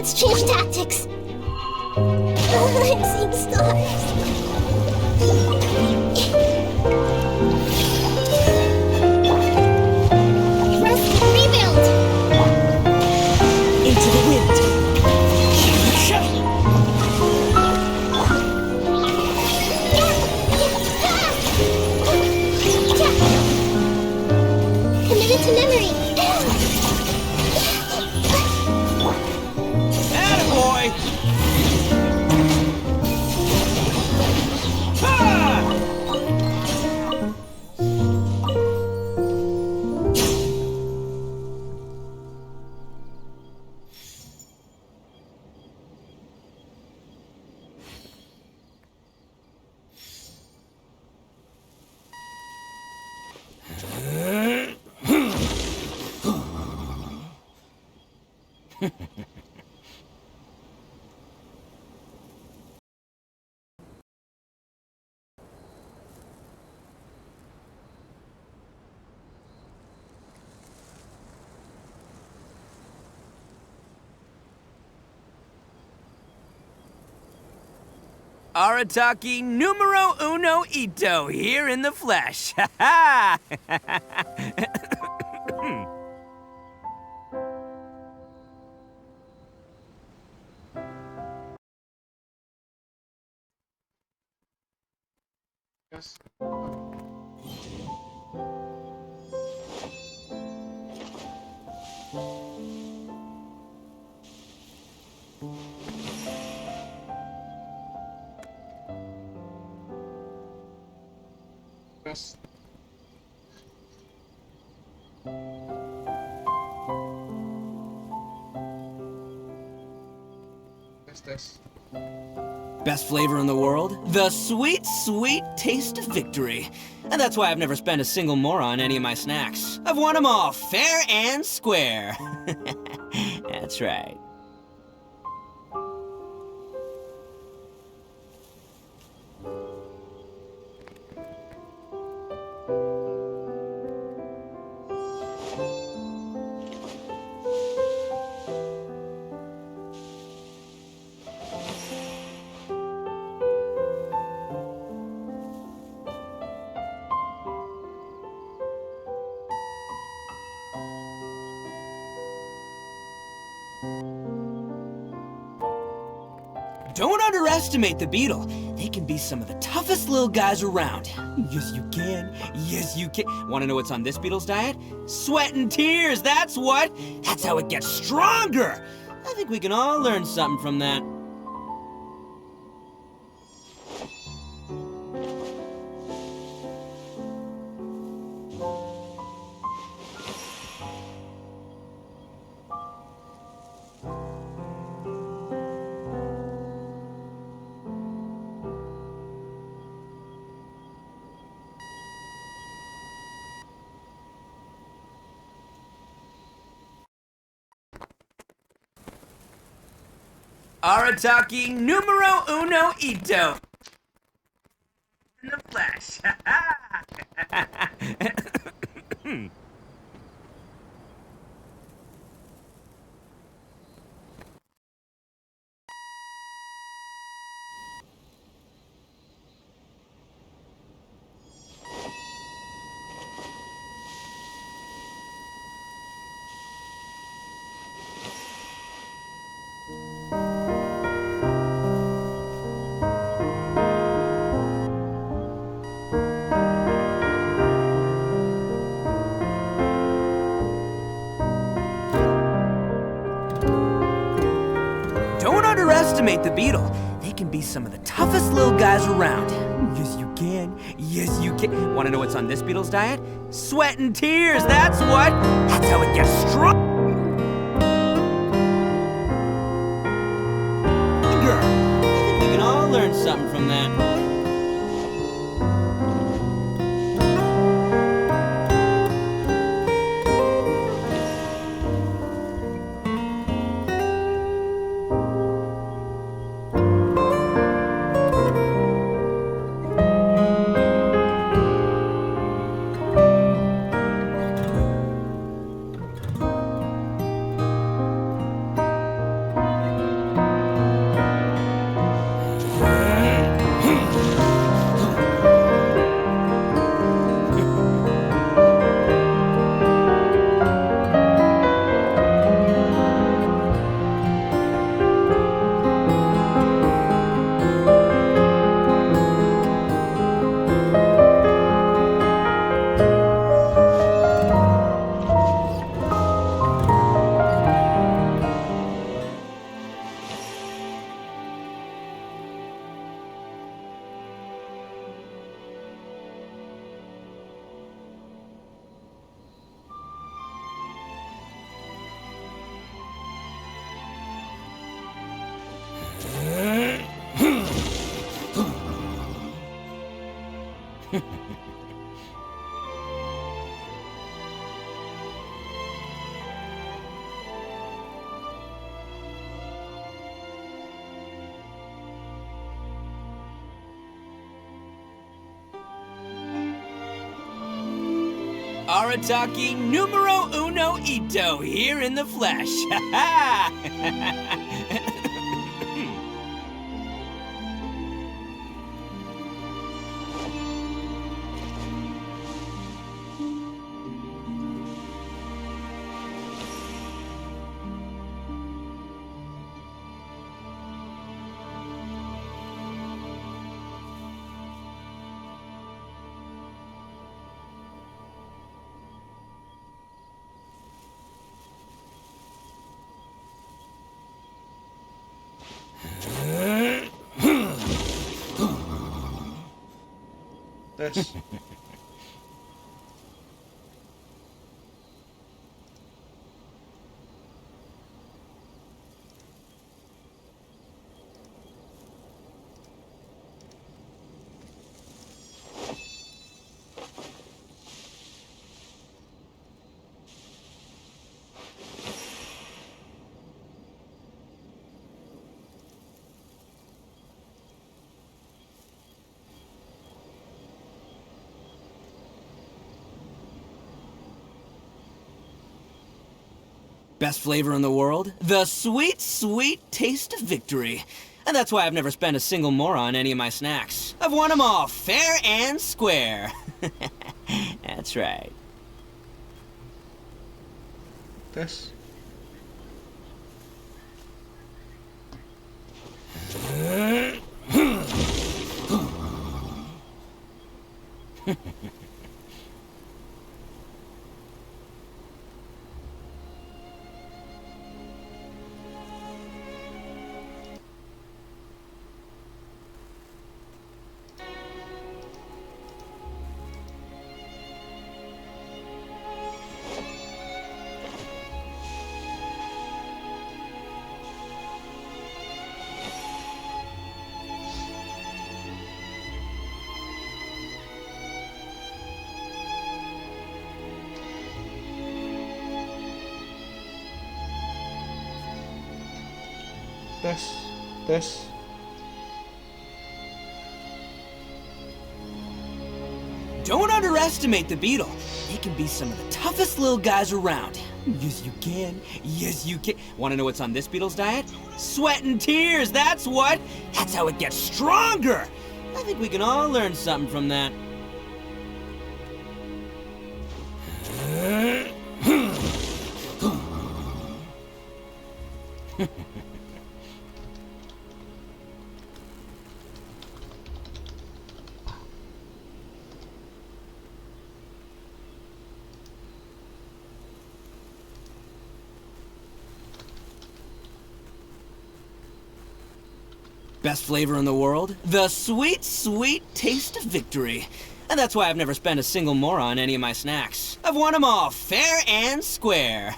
Let's change tactics. I'm seeing stars. Rest, rebuild. Into the wind. Committed to memory. Attaboy! Ha! Arataki numero uno ito here in the flesh. Ha ha! Yes. Yes. Yes. Best flavor in the world? The sweet, sweet taste of victory. And that's why I've never spent a single more on any of my snacks. I've won them all, fair and square. That's right. Don't underestimate the beetle. They can be some of the toughest little guys around. Yes, you can. Yes, you can. Want to know what's on this beetle's diet? Sweat and tears, that's what. That's how it gets stronger. I think we can all learn something from that. Arataki numero uno ito. In the flesh. Don't underestimate the beetle. They can be some of the toughest little guys around. Yes, you can. Yes, you can. Want to know what's on this beetle's diet? Sweat and tears, that's what. That's how it gets stronger. I think we can all learn something from that. Arataki numero uno ito here in the flesh. Ha ha! This. Best flavor in the world? The sweet, sweet taste of victory. And that's why I've never spent a single more on any of my snacks. I've won them all fair and square. That's right. This. This. Don't underestimate the beetle. They can be some of the toughest little guys around. Yes, you can. Yes, you can. Want to know what's on this beetle's diet? Sweat and tears, that's what. That's how it gets stronger. I think we can all learn something from that. Best flavor in the world? The sweet, sweet taste of victory. And that's why I've never spent a single more on any of my snacks. I've won them all fair and square.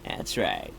That's right.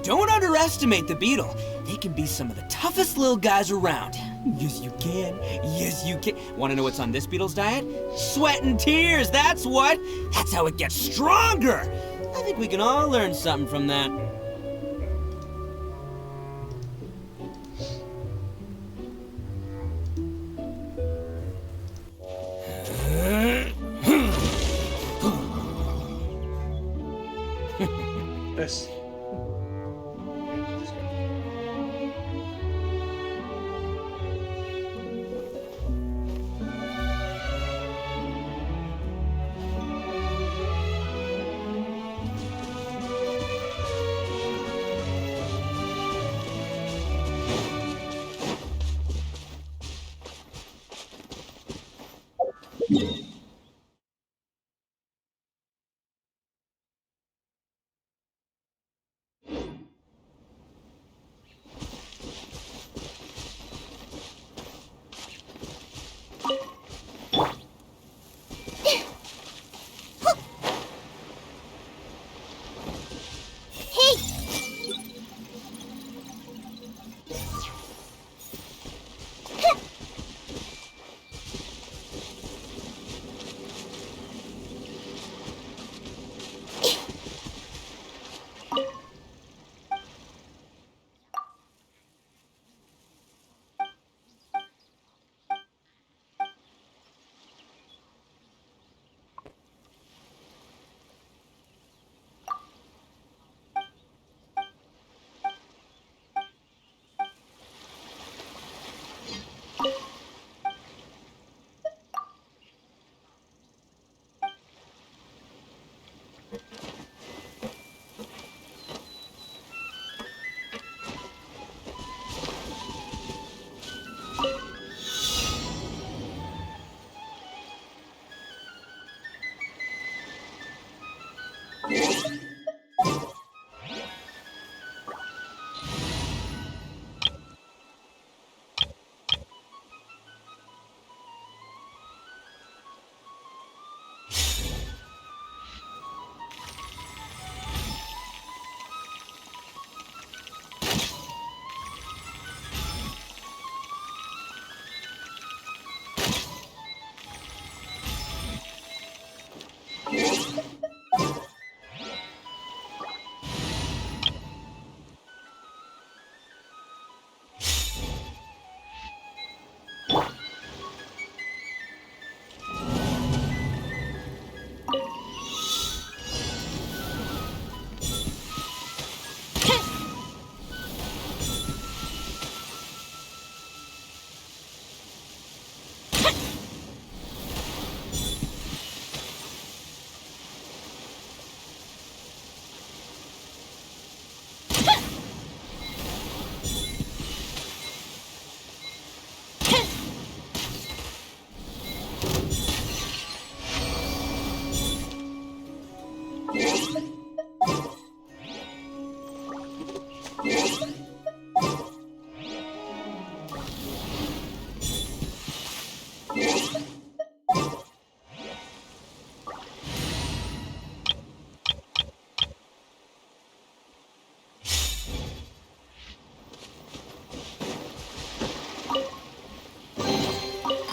Don't underestimate the beetle. They can be some of the toughest little guys around. Yes, you can. Yes, you can. Want to know what's on this beetle's diet? Sweat and tears, that's what. That's how it gets stronger. I think we can all learn something from that. This.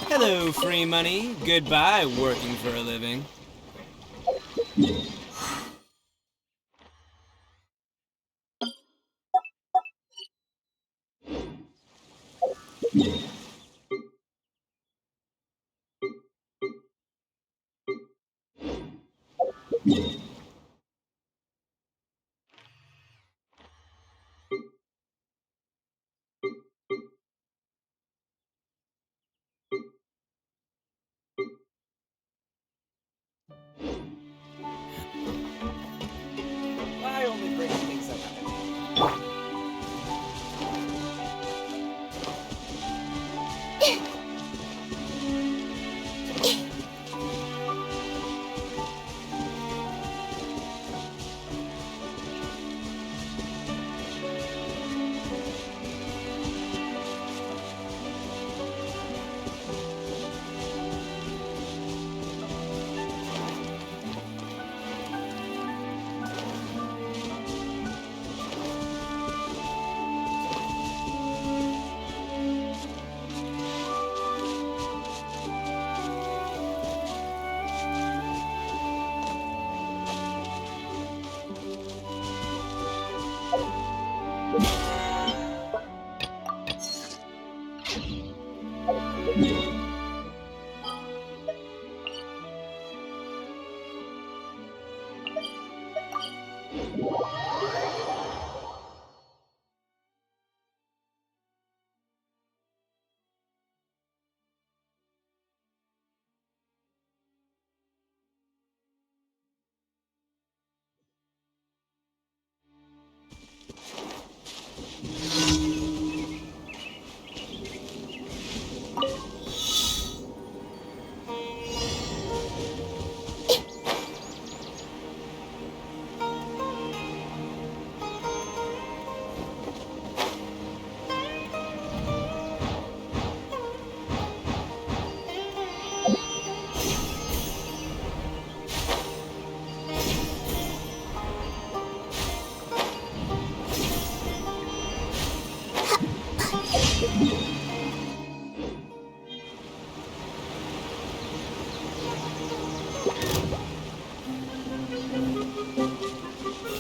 Hello, free money. Goodbye, working for a living. I only bring things up.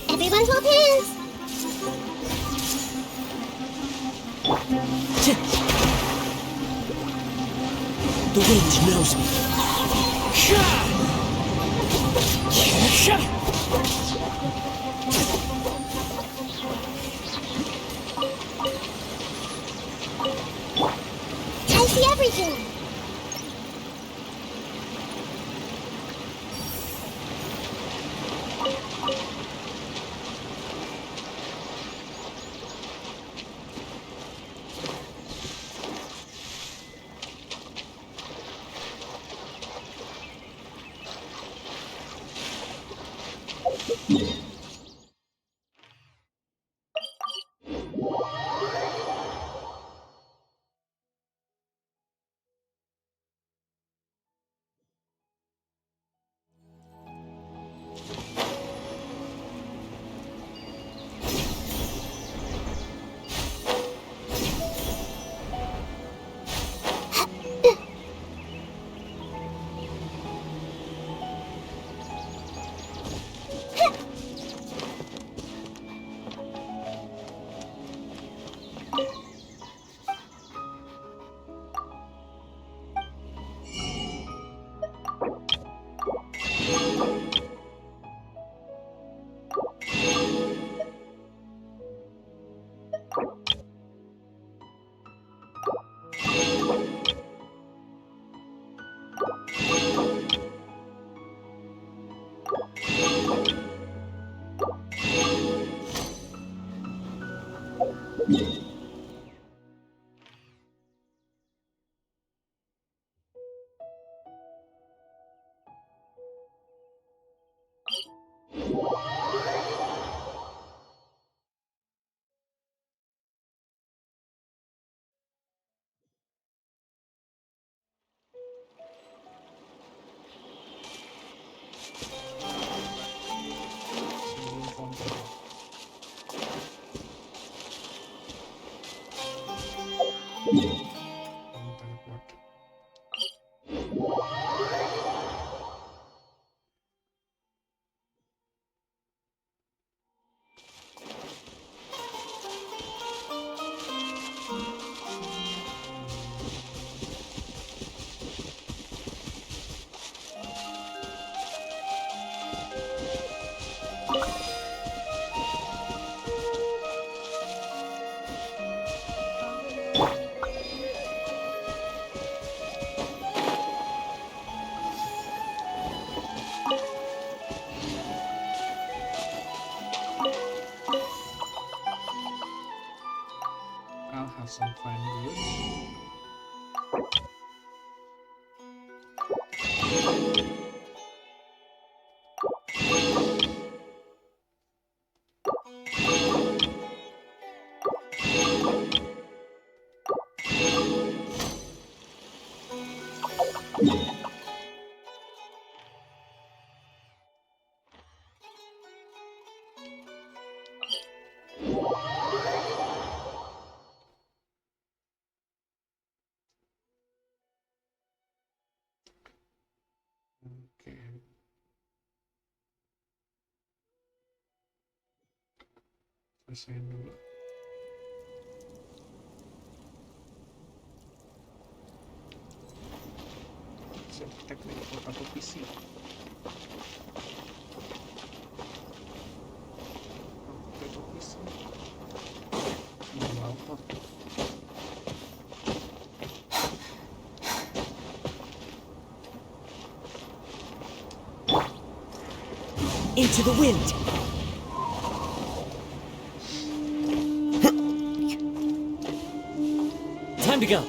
Everyone hold hands. The wind knows me. I see everything. Teleport. I'll have some fun with Oke. Selesaiin dulu. Saya pakai teleport atau PC. Atau PC. Mau apa? Into the wind! Time to go!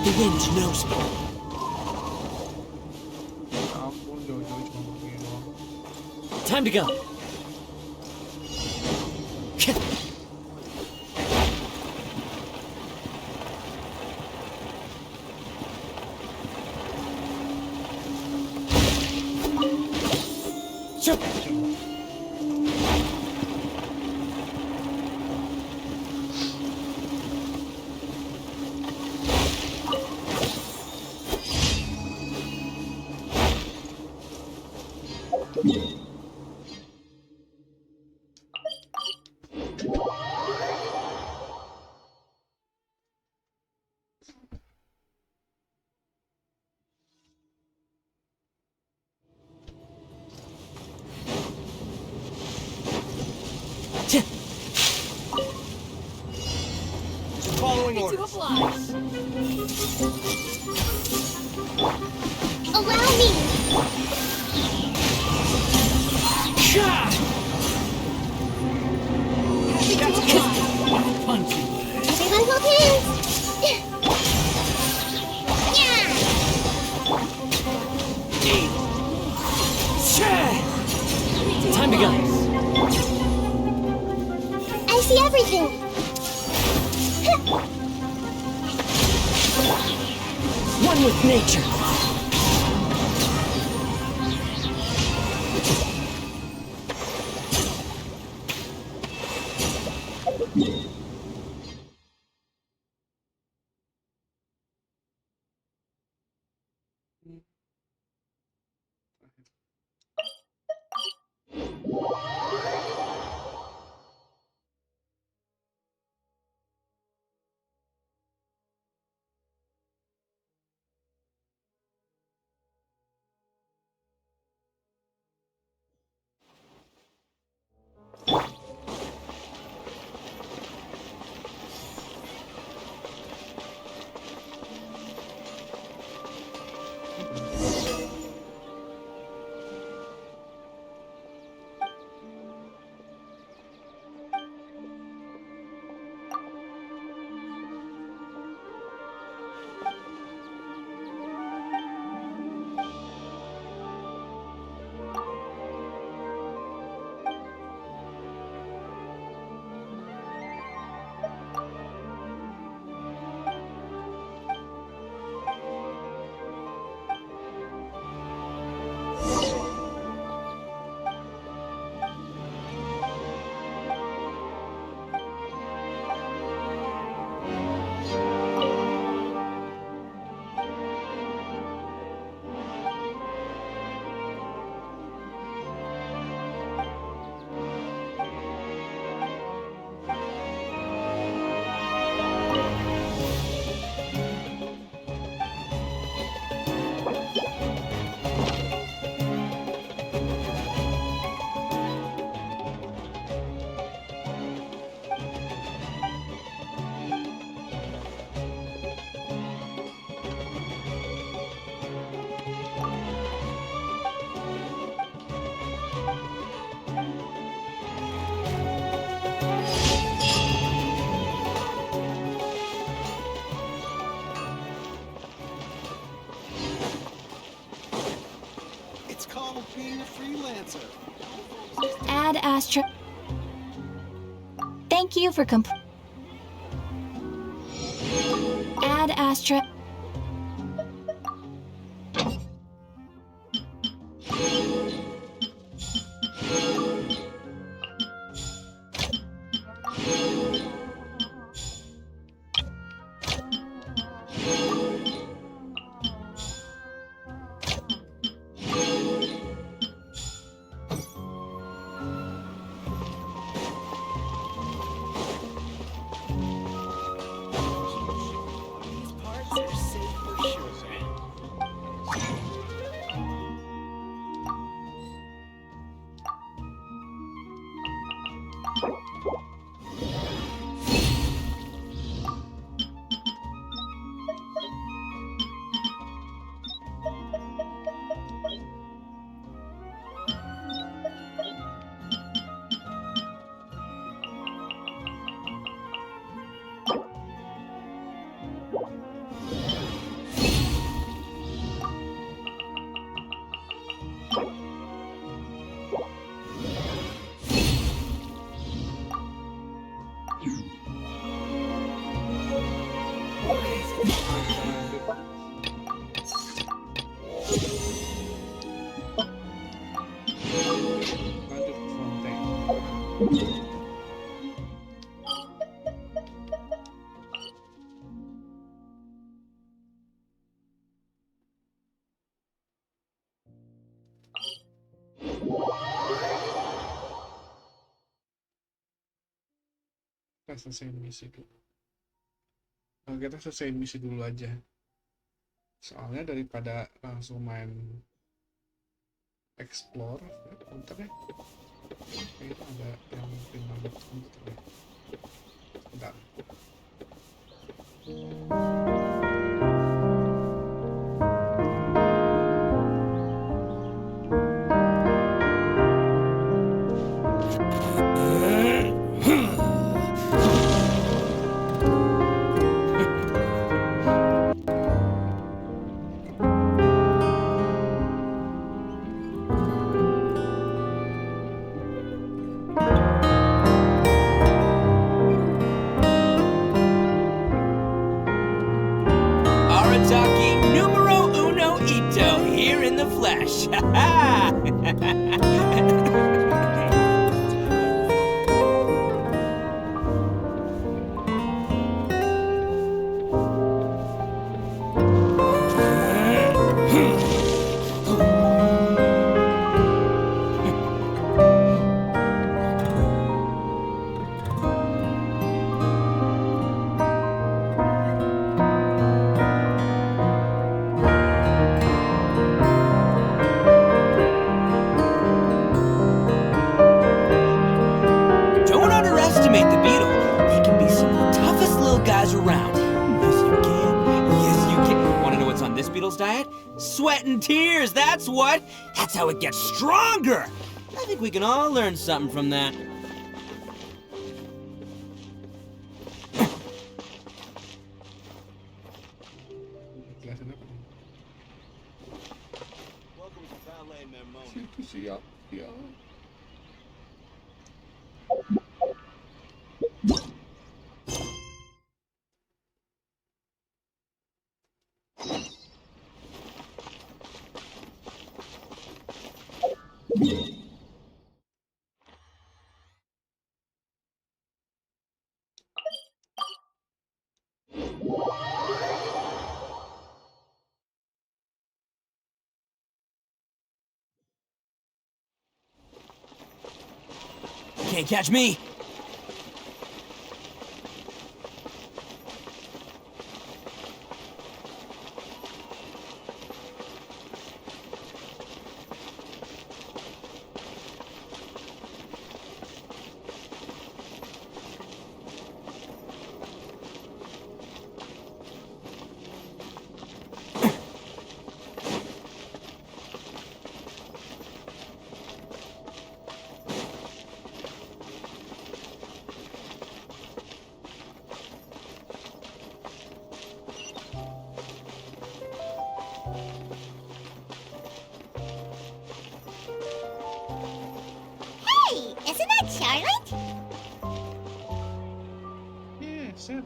The wind knows me. Ampun, jauh-jauh cuma begini doang. Time to go. Following To orders. oblige. Allow me. Happy to oblige. Everyone hold hands. Yeah. Time to go. I see everything. One with nature. being a freelancer. Add Astra. Thank you for Add Astra. These parts are safe for sure. Lanjut ke Fontaine. Kita selesaiin misi dulu. Nah, kita selesaiin misi dulu aja. Soalnya daripada langsung main explore, bentar ya. Kayaknya ada yang mungkin banget bentar ya. Bentar. Arataki numero uno ito here in the flesh. Don't underestimate the beetle. They can be some of the toughest little guys around. Yes, you can. Yes, you can. Want to know what's on this beetle's diet? Sweat and tears, that's what. That's how it gets stronger. I think we can all learn something from that. Jelasin apa nih? Welcome to Ballet Mermona. Itu siap, ya. Can't catch me.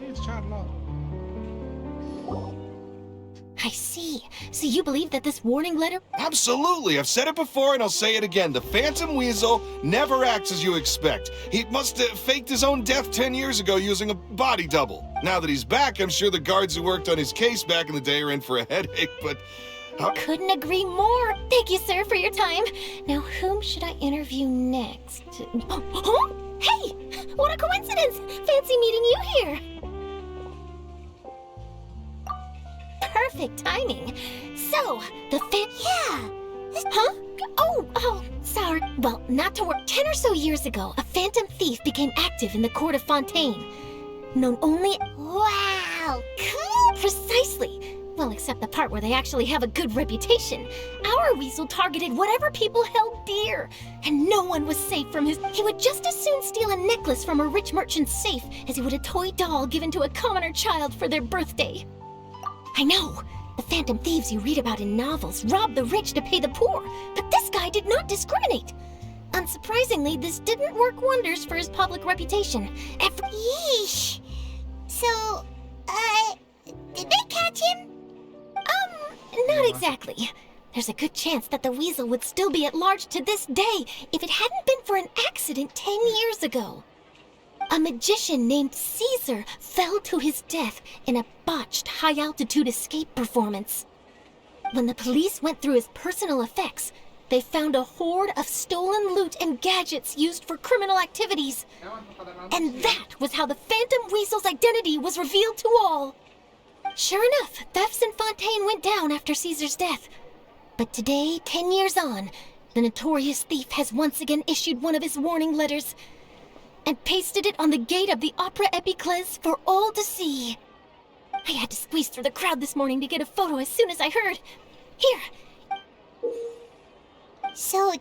It's Charlotte. I see. So you believe that this warning letter... Absolutely. I've said it before and I'll say it again. The Phantom Weasel never acts as you expect. He must have faked his own death 10 years ago using a body double. Now that he's back, I'm sure the guards who worked on his case back in the day are in for a headache, but... Couldn't agree more. Thank you, sir, for your time. Now, whom should I interview next? Huh? Hey! What a coincidence! Fancy meeting you here. Perfect timing. So, the Yeah. Huh? Oh, sorry. Well, not to work. 10 or so years ago, a phantom thief became active in the court of Fontaine. Known only... Wow, cool! Precisely. Well, except the part where they actually have a good reputation. Our weasel targeted whatever people held dear, and no one was safe from his... He would just as soon steal a necklace from a rich merchant's safe as he would a toy doll given to a commoner child for their birthday. I know, the phantom thieves you read about in novels rob the rich to pay the poor, but this guy did not discriminate. Unsurprisingly, this didn't work wonders for his public reputation. Yeesh. So, did they catch him? Not exactly. There's a good chance that the weasel would still be at large to this day if it hadn't been for an accident 10 years ago. A magician named Caesar fell to his death in a botched high-altitude escape performance. When the police went through his personal effects, they found a hoard of stolen loot and gadgets used for criminal activities. And that was how the Phantom Weasel's identity was revealed to all. Sure enough, thefts in Fontaine went down after Caesar's death. But today, 10 years on, the notorious thief has once again issued one of his warning letters and pasted it on the gate of the Opera Epiclese for all to see. I had to squeeze through the crowd this morning to get a photo as soon as I heard. Here. So,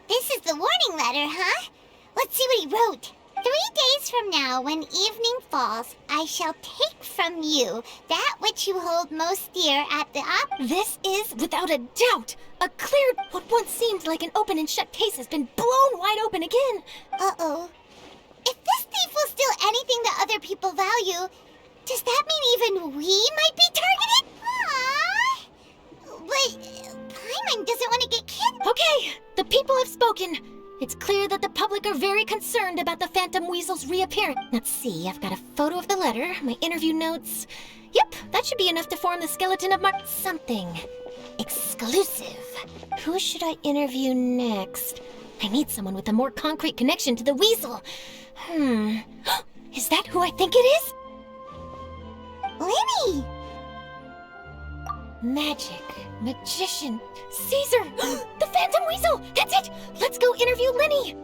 this is the warning letter, huh? Let's see what he wrote. 3 days from now, when evening falls, I shall take from you that which you hold most dear at the This is, without a doubt, a clear... What once seemed like an open and shut case has been blown wide open again. Uh-oh. If this thief will steal anything that other people value, does that mean even we might be targeted? Aww. But Paimon doesn't want to get kidnapped. Okay, the people have spoken. It's clear that the public are very concerned about the Phantom Weasel's reappearance. Let's see, I've got a photo of the letter, my interview notes. Yep, that should be enough to form the skeleton of my... Something exclusive. Who should I interview next? I need someone with a more concrete connection to the weasel. Is that who I think it is? Lenny! Magic, magician, Caesar, the Phantom Weasel! That's it! Let's go interview Lenny!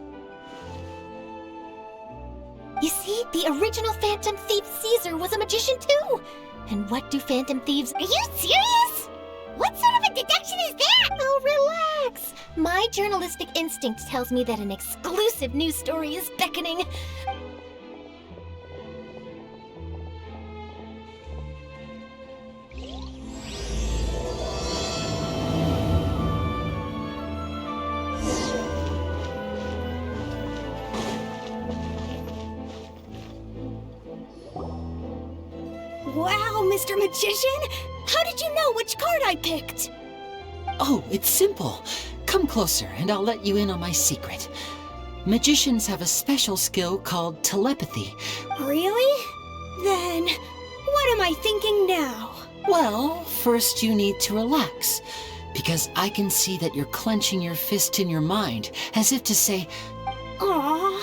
You see, the original Phantom Thief Caesar was a magician too! And what do Phantom Thieves... Are you serious? What sort of a deduction is that? Oh, relax! My journalistic instinct tells me that an exclusive news story is beckoning. Wow, Mr. Magician! How did you know which card I picked? Oh, it's simple. Come closer and I'll let you in on my secret. Magicians have a special skill called telepathy. Really? Then, what am I thinking now? Well, first you need to relax, because I can see that you're clenching your fist in your mind, as if to say, Aww.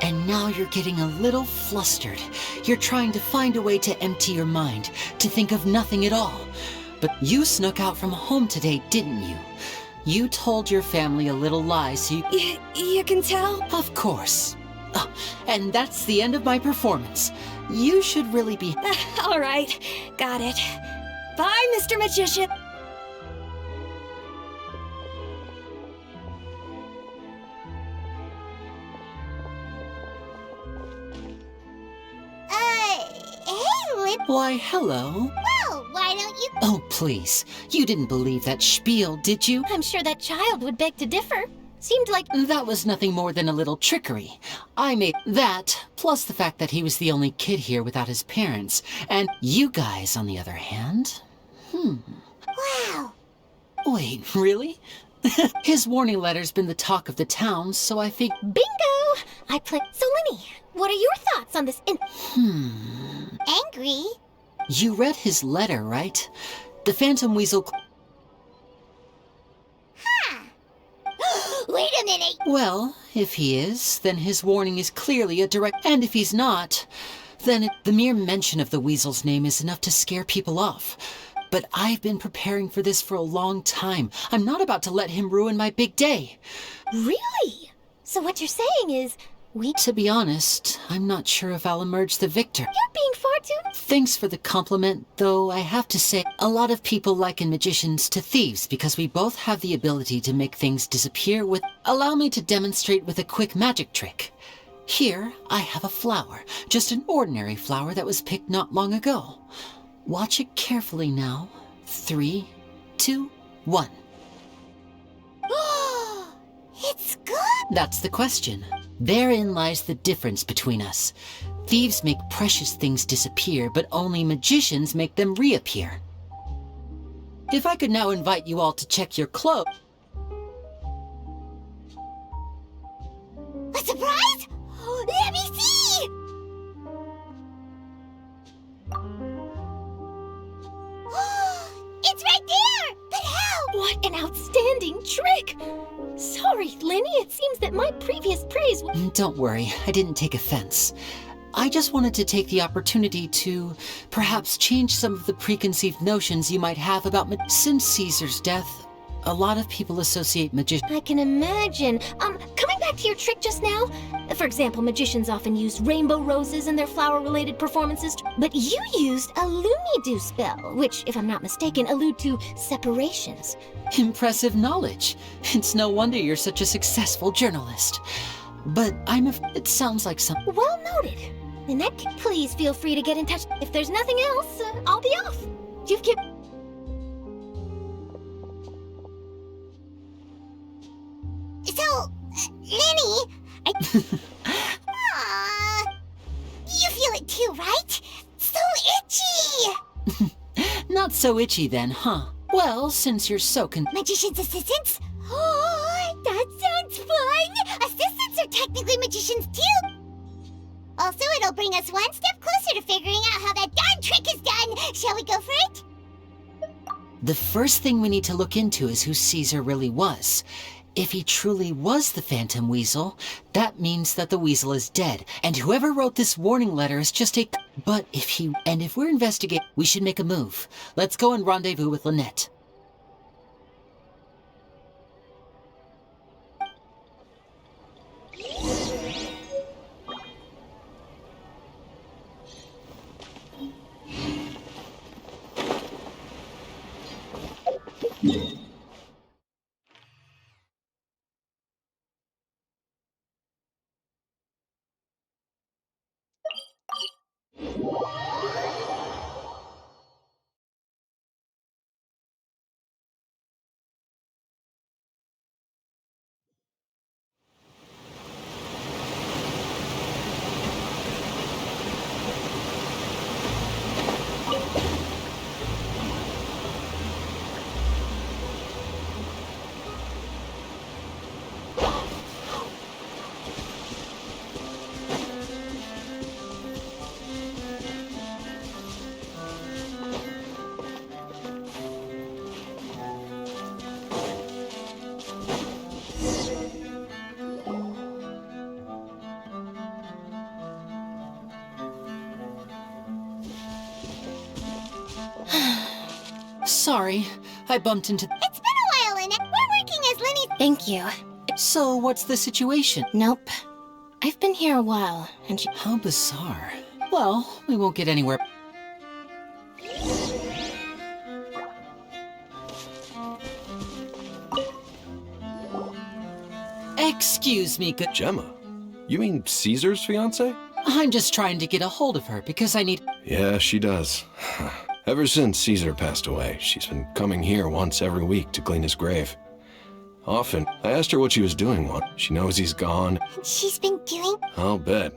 and now you're getting a little flustered. You're trying to find a way to empty your mind, to think of nothing at all. But you snuck out from home today, didn't you? You told your family a little lie so You can tell? Of course. Oh, and that's the end of my performance. You should really be... All right, got it. Bye, Mr. Magician. Hey, Lip. Why, hello. Well, why don't you... Oh, please. You didn't believe that spiel, did you? I'm sure that child would beg to differ. Seemed like... That was nothing more than a little trickery. I made that, plus the fact that he was the only kid here without his parents. And you guys, on the other hand... Wow. Wait, really? His warning letter's been the talk of the town, so I think... Bingo! I play... So, Lenny, what are your thoughts on this Angry? You read his letter, right? The Phantom Weasel... Wait a minute. Well, if he is, then his warning is clearly a direct... And if he's not, then the mere mention of the Weasel's name is enough to scare people off. But I've been preparing for this for a long time. I'm not about to let him ruin my big day. Really? So what you're saying is, To be honest, I'm not sure if I'll emerge the victor. You're being far too... Thanks for the compliment, though I have to say, a lot of people liken magicians to thieves because we both have the ability to make things disappear with... Allow me to demonstrate with a quick magic trick. Here, I have a flower, just an ordinary flower that was picked not long ago. Watch it carefully now. 3, 2, 1. It's good. That's the question. Therein lies the difference between us. Thieves make precious things disappear, but only magicians make them reappear. If I could now invite you all to check your clothes... A surprise? Let me see! It's right there! But how? What an outstanding trick! Sorry, Lenny, it seems that my previous praise... Don't worry, I didn't take offense. I just wanted to take the opportunity to perhaps change some of the preconceived notions you might have about since Caesar's death. A lot of people associate I can imagine. Coming back to your trick just now, for example, magicians often use rainbow roses in their flower-related performances, but you used a Looney-Doo spell, which, if I'm not mistaken, allude to separations. Impressive knowledge. It's no wonder you're such a successful journalist. But it sounds like some... Well noted. In that case, please feel free to get in touch. If there's nothing else, I'll be off. You've kept... So, Lenny, Aww. You feel it too, right? So itchy! Not so itchy then, huh? Well, since you're so Magician's assistants? Oh, that sounds fun! Assistants are technically magicians too! Also, it'll bring us one step closer to figuring out how that darn trick is done! Shall we go for it? The first thing we need to look into is who Caesar really was. If he truly was the Phantom Weasel, that means that the Weasel is dead, and whoever wrote this warning letter is just a... But if we're investigating, we should make a move. Let's go and rendezvous with Lynette. Sorry, I bumped into... It's been a while, Lynette. We're working as Lenny's... Thank you. So, what's the situation? Nope. I've been here a while, and she... How bizarre. Well, we won't get anywhere. Excuse me, good... Gemma? You mean Caesar's fiance? I'm just trying to get a hold of her because I need... Yeah, she does. Ever since Caesar passed away, she's been coming here once every week to clean his grave. Often. I asked her what she was doing once. She knows he's gone. And she's been doing... I'll bet.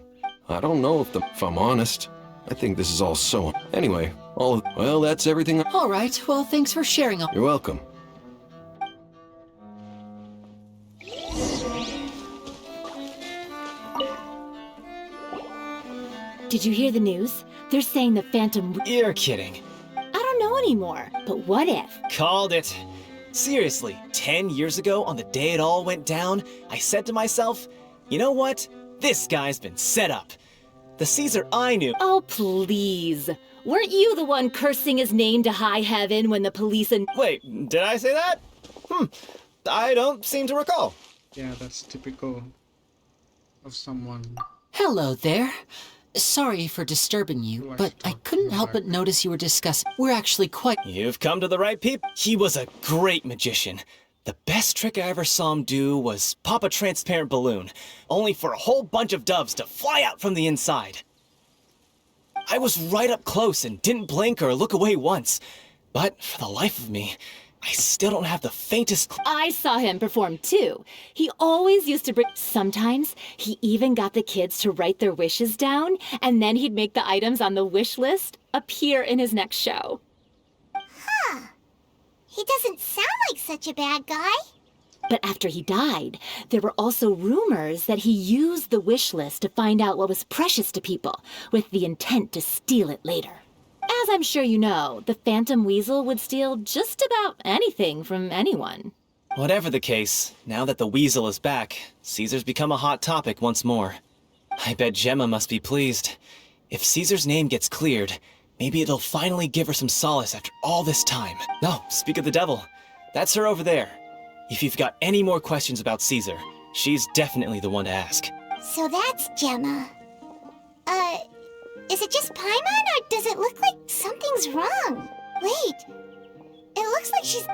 I don't know if I'm honest. I think this is all so... Anyway, well, that's everything. All right, well, thanks for sharing. You're welcome. Did you hear the news? They're saying the Phantom... You're kidding. I don't know anymore, but what if? Called it. Seriously, 10 years ago, on the day it all went down, I said to myself, you know what? This guy's been set up. The Caesar I knew... Oh, please. Weren't you the one cursing his name to high heaven when the police and... Wait, did I say that? I don't seem to recall. Yeah, that's typical of someone. Hello there. Sorry for disturbing you, but I couldn't help but notice you were discussing... We're actually quite... You've come to the right people. He was a great magician. The best trick I ever saw him do was pop a transparent balloon, only for a whole bunch of doves to fly out from the inside. I was right up close and didn't blink or look away once. But for the life of me, I still don't have the faintest clue. I saw him perform too. He always used to bring... Sometimes, he even got the kids to write their wishes down, and then he'd make the items on the wish list appear in his next show. Huh. He doesn't sound like such a bad guy. But after he died, there were also rumors that he used the wish list to find out what was precious to people, with the intent to steal it later. As I'm sure you know, the Phantom Weasel would steal just about anything from anyone. Whatever the case, now that the Weasel is back, Caesar's become a hot topic once more. I bet Gemma must be pleased. If Caesar's name gets cleared, maybe it'll finally give her some solace after all this time. No, speak of the devil. That's her over there. If you've got any more questions about Caesar, she's definitely the one to ask. So that's Gemma. Is it just Paimon, or does it look like something's wrong? Wait, it looks like she's...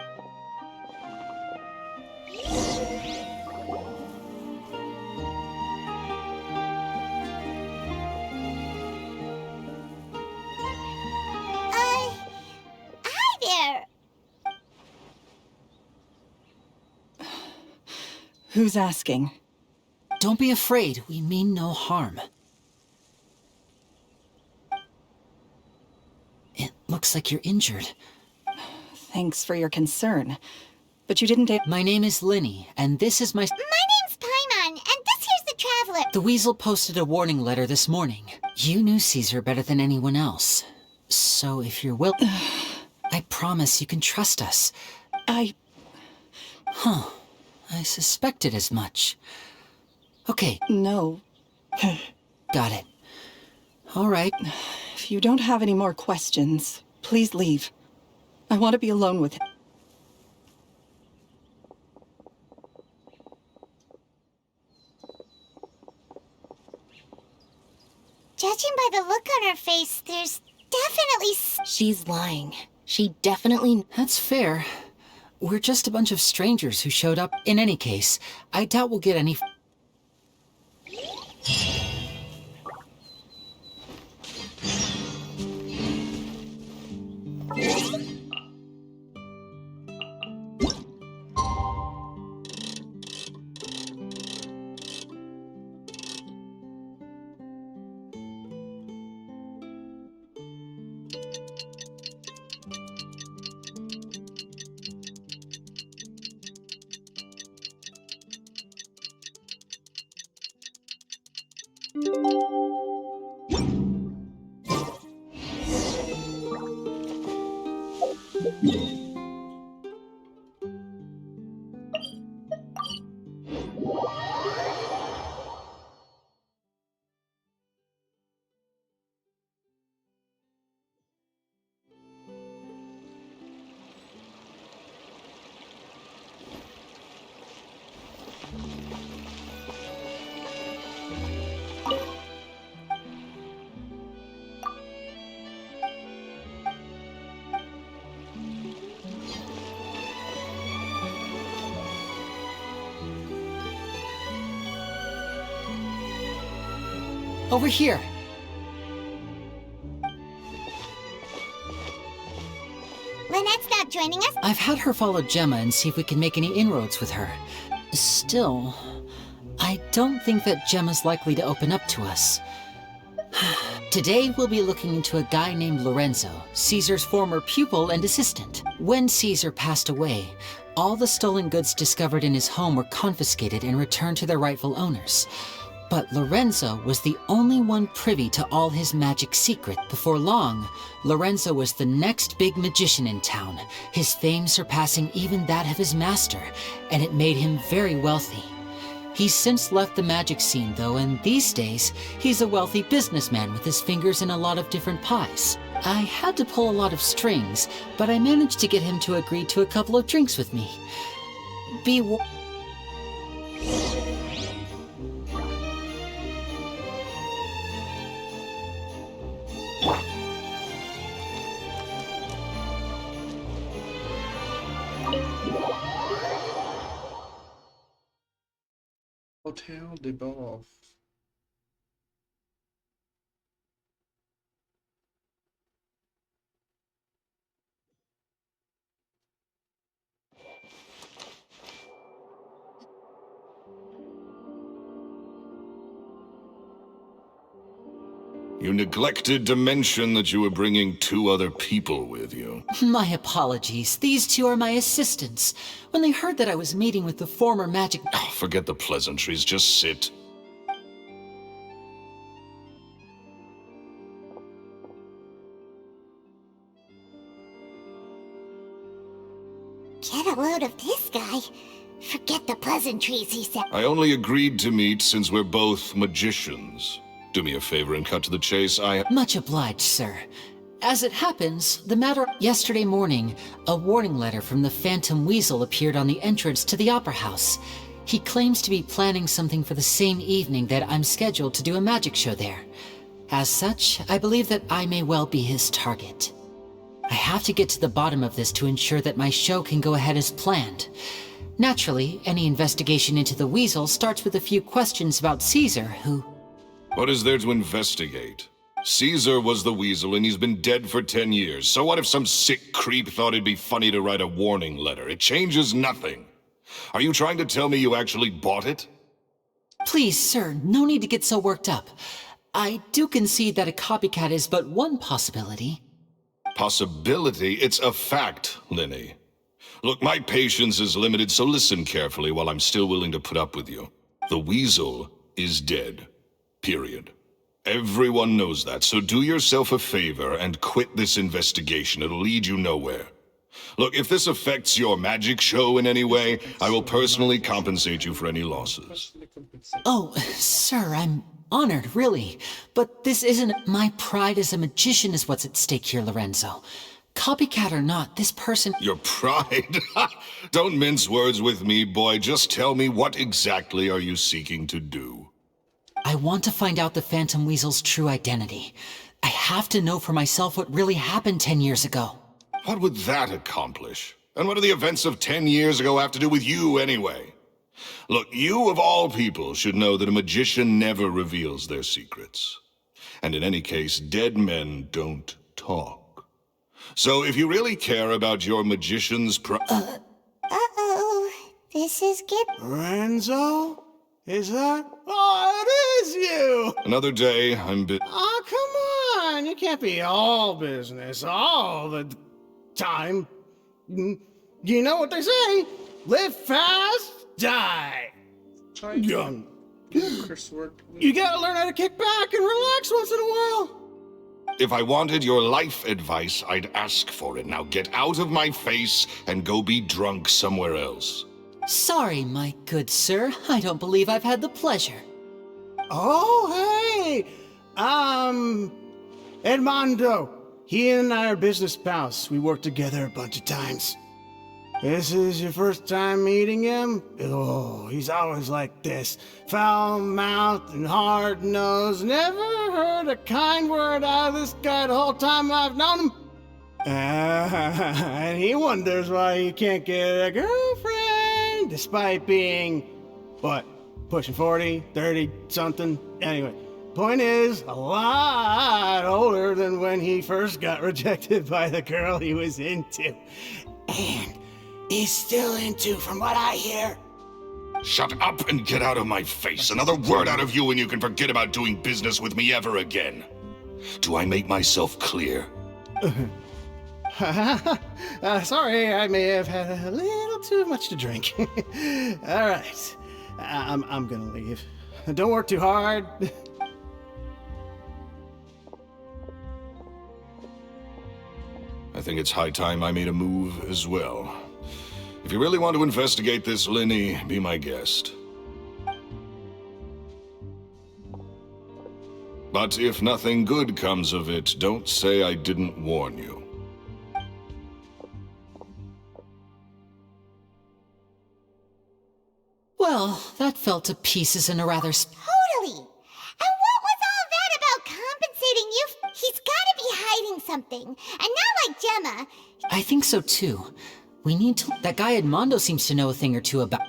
Hi there. Who's asking? Don't be afraid. We mean no harm. It looks like you're injured. Thanks for your concern. But you didn't... My name is Linny, and this is my... My name's Paimon, and this here's the Traveler. The Weasel posted a warning letter this morning. You knew Caesar better than anyone else. So if you're I promise you can trust us. Huh. I suspected as much. Okay. No. Got it. All right. If you don't have any more questions, please leave. I want to be alone with him. Judging by the look on her face, there's definitely... She's lying. She definitely... That's fair. We're just a bunch of strangers who showed up. In any case, I doubt we'll get any... Over here. Linny, Lynette's not joining us? I've had her follow Gemma and see if we can make any inroads with her. Still, I don't think that Gemma's likely to open up to us. Today, we'll be looking into a guy named Lorenzo, Caesar's former pupil and assistant. When Caesar passed away, all the stolen goods discovered in his home were confiscated and returned to their rightful owners. But Lorenzo was the only one privy to all his magic secret. Before long, Lorenzo was the next big magician in town, his fame surpassing even that of his master, and it made him very wealthy. He's since left the magic scene though, and these days, he's a wealthy businessman with his fingers in a lot of different pies. I had to pull a lot of strings, but I managed to get him to agree to a couple of drinks with me. Hotel de Bov. You neglected to mention that you were bringing 2 other people with you. My apologies. These 2 are my assistants. When they heard that I was meeting with the former magic... Oh, forget the pleasantries, just sit. Get a load of this guy. Forget the pleasantries, he said. I only agreed to meet since we're both magicians. Do me a favor and cut to the chase. Much obliged, sir. As it happens, the matter... Yesterday morning, a warning letter from the Phantom Weasel appeared on the entrance to the Opera House. He claims to be planning something for the same evening that I'm scheduled to do a magic show there. As such, I believe that I may well be his target. I have to get to the bottom of this to ensure that my show can go ahead as planned. Naturally, any investigation into the Weasel starts with a few questions about Caesar, who... What is there to investigate? Caesar was the Weasel and he's been dead for 10 years. So what if some sick creep thought it'd be funny to write a warning letter? It changes nothing. Are you trying to tell me you actually bought it? Please, sir, no need to get so worked up. I do concede that a copycat is but one possibility. Possibility? It's a fact, Linny. Look, my patience is limited, so listen carefully while I'm still willing to put up with you. The Weasel is dead. Period. Everyone knows that, so do yourself a favor and quit this investigation. It'll lead you nowhere. Look, if this affects your magic show in any way, I will personally compensate you for any losses. Oh, sir, I'm honored, really. But this isn't... My pride as a magician is what's at stake here, Lorenzo. Copycat or not, this person... Your pride? Don't mince words with me, boy. Just tell me, what exactly are you seeking to do? I want to find out the Phantom Weasel's true identity. I have to know for myself what really happened 10 years ago. What would that accomplish? And what do the events of 10 years ago have to do with you, anyway? Look, you of all people should know that a magician never reveals their secrets. And in any case, dead men don't talk. So if you really care about your magician's Uh-oh. This is getting... Lorenzo? Is that? Oh, it is you! Another day, I'm Oh, come on! You can't be all business all the time. You know what they say? Live fast, die. Young. You gotta learn how to kick back and relax once in a while. If I wanted your life advice, I'd ask for it. Now get out of my face and go be drunk somewhere else. Sorry, my good sir. I don't believe I've had the pleasure. Oh, hey! Edmondo. He and I are business pals. We worked together a bunch of times. This is your first time meeting him? Oh, he's always like this. Foul-mouthed and hard-nosed. Never heard a kind word out of this guy the whole time I've known him. And he wonders why he can't get a girlfriend, despite being, what, pushing 40, 30, something? Anyway, Point is, a lot older than when he first got rejected by the girl he was into. And he's still into, from what I hear. Shut up and get out of my face. Another word out of you and you can forget about doing business with me ever again. Do I make myself clear? Sorry, I may have had a little too much to drink. All right, I'm gonna leave. Don't work too hard. I think it's high time I made a move as well. If you really want to investigate this, Lenny, be my guest. But if nothing good comes of it, don't say I didn't warn you. Well, that fell to pieces in a rather... Totally. And what was all that about compensating you? He's gotta be hiding something. And not like Gemma. I think so too. We need to... That guy Edmondo seems to know a thing or two about...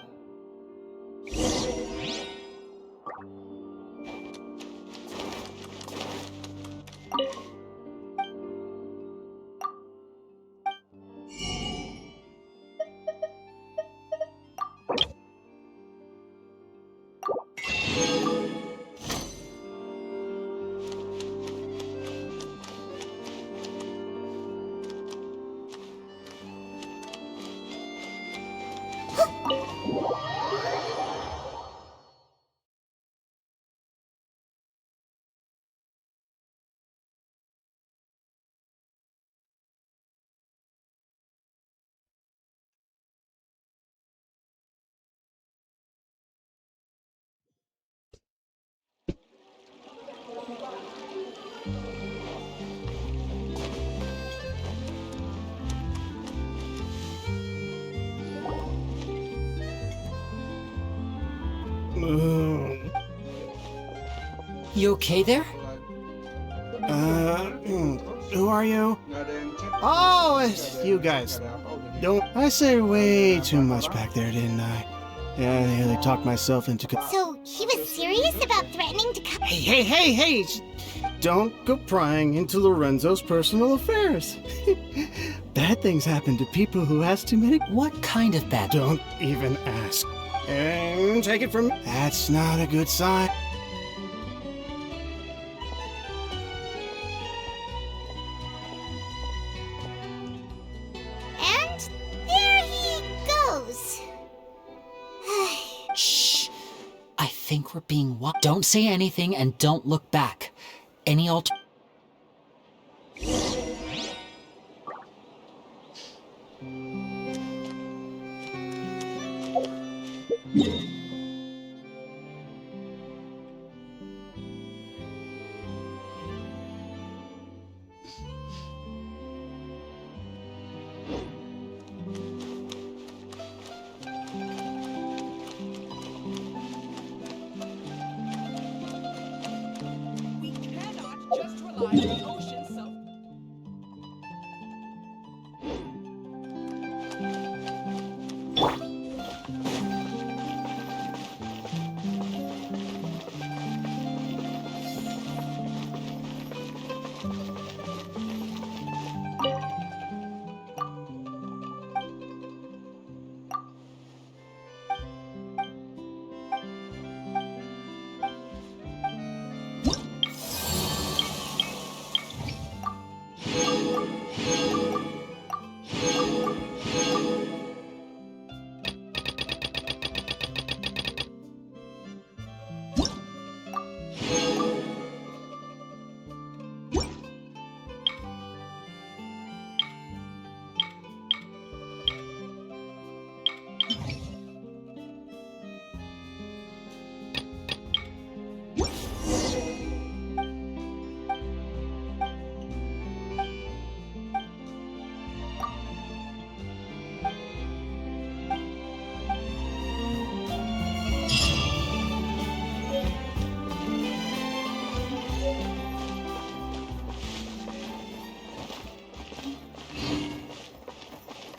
You okay there? Who are you? Nggak ada yang chat. Oh, it's you guys. Ada apa udah Don't I say way too much back there, didn't I? Yeah, I nearly talked myself into... So he was serious about threatening to come. Hey! Don't go prying into Lorenzo's personal affairs. Bad things happen to people who ask too many... What kind of bad... Don't even ask. And take it from me. That's not a good sign. And there he goes. Shh! I think we're being Don't say anything and don't look back. Any alter... We cannot just rely on the ocean so...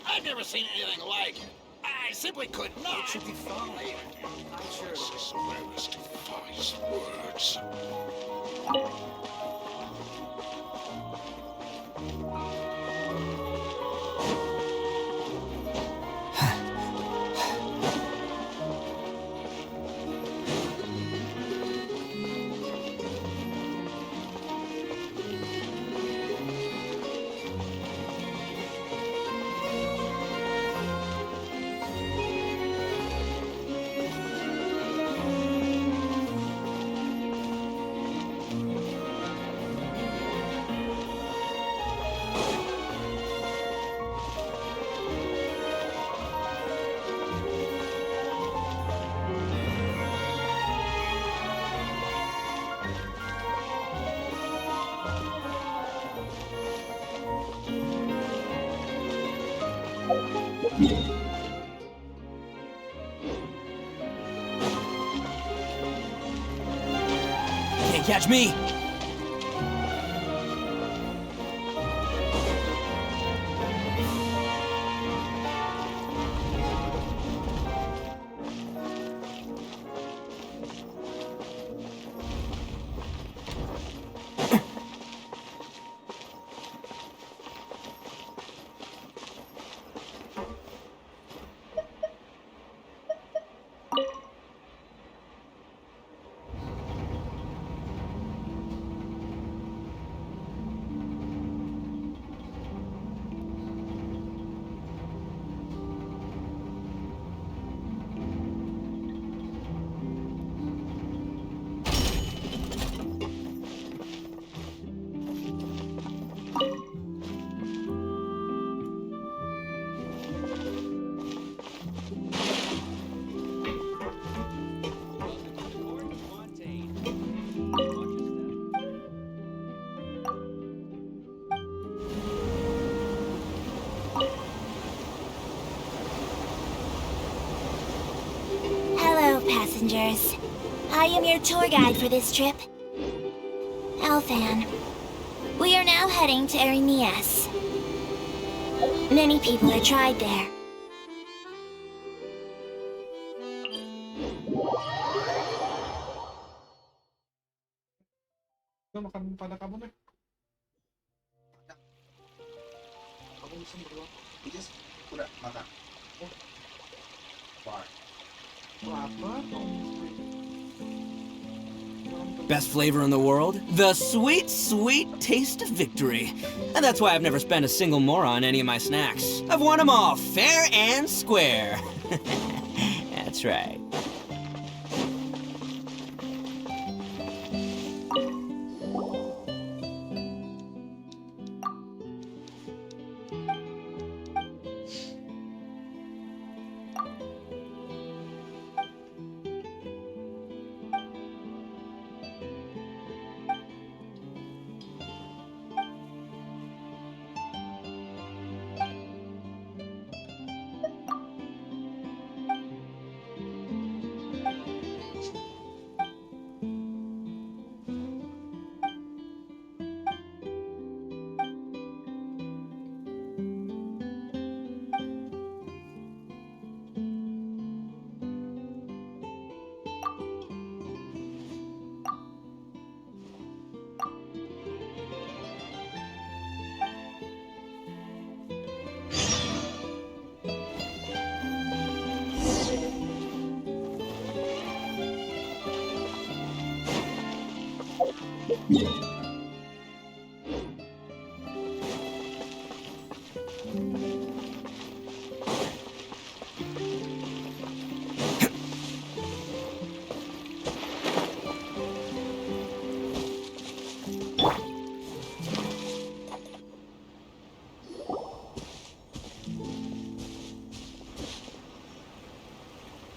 I've never seen anything like it. I I simply could not. It should be fine. I'm sure. This virus defies words. Can't catch me! Hello, passengers. I am your tour guide for this trip, Alfan. We are now heading to Erinias. Many people are tried there. Udah makan pada kamu deh. Kamu bisa berdua. Ijis, udah makan. Why? Lapar dong. Best flavor in the world? The sweet, sweet taste of victory. And that's why I've never spent a single more on any of my snacks. I've won them all, fair and square. That's right.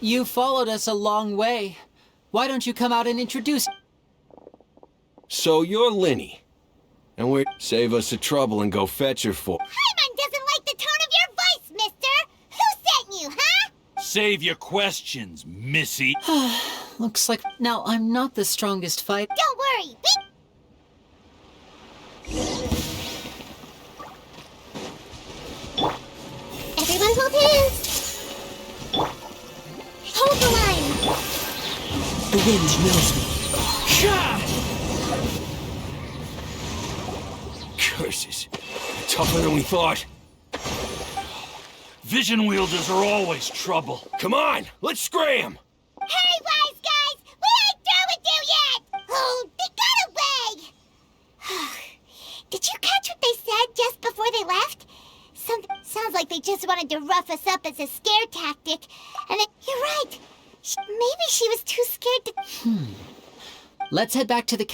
You followed us a long way. Why don't you come out and introduce... So you're Linny. And we're... Save us the trouble and go fetch her for... Paimon doesn't like the tone of your voice, mister! Who sent you, huh? Save your questions, missy. Looks like... Now, I'm not the strongest fight. Don't worry, Everyone hold hands. wind knows me. Curses. Tougher than we thought. Vision wielders are always trouble. Come on, let's scram! Hey, wise guys! We ain't through with you yet! Oh, they got away! Did you catch what they said just before they left? Sounds like they just wanted to rough us up as a scare tactic. And you're right. Maybe she was too scared to... Let's head back to the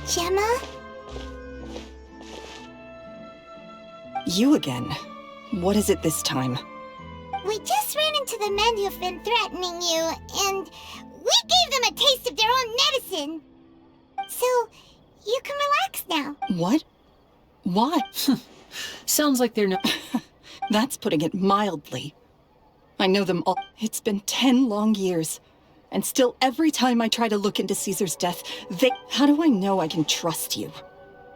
Gemma? You again. What is it this time? We just ran into the men who've been threatening you, and we We gave them a taste of their own medicine. So, you can relax now. What? Why? Sounds like they're no. That's putting it mildly. I know them all. It's been 10 long years. And still, every time I try to look into Caesar's death, they... How do I know I can trust you?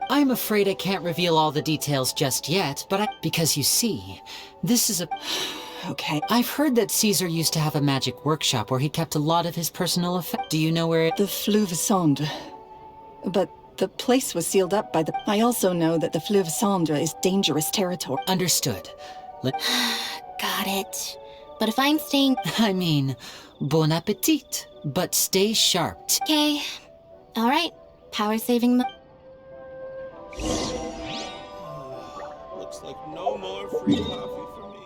I'm afraid I can't reveal all the details just yet, but because you see, this is a... Okay. I've heard that Caesar used to have a magic workshop where he kept a lot of his personal effects. Do you know where it... The Fleuve Cendre. But the place was sealed up by the... I also know that the Fleuve Cendre is dangerous territory. Understood. Got it. But if I'm staying... I mean, bon appetit, but stay sharp. Okay. All right. Power saving... Looks like no more free coffee for me.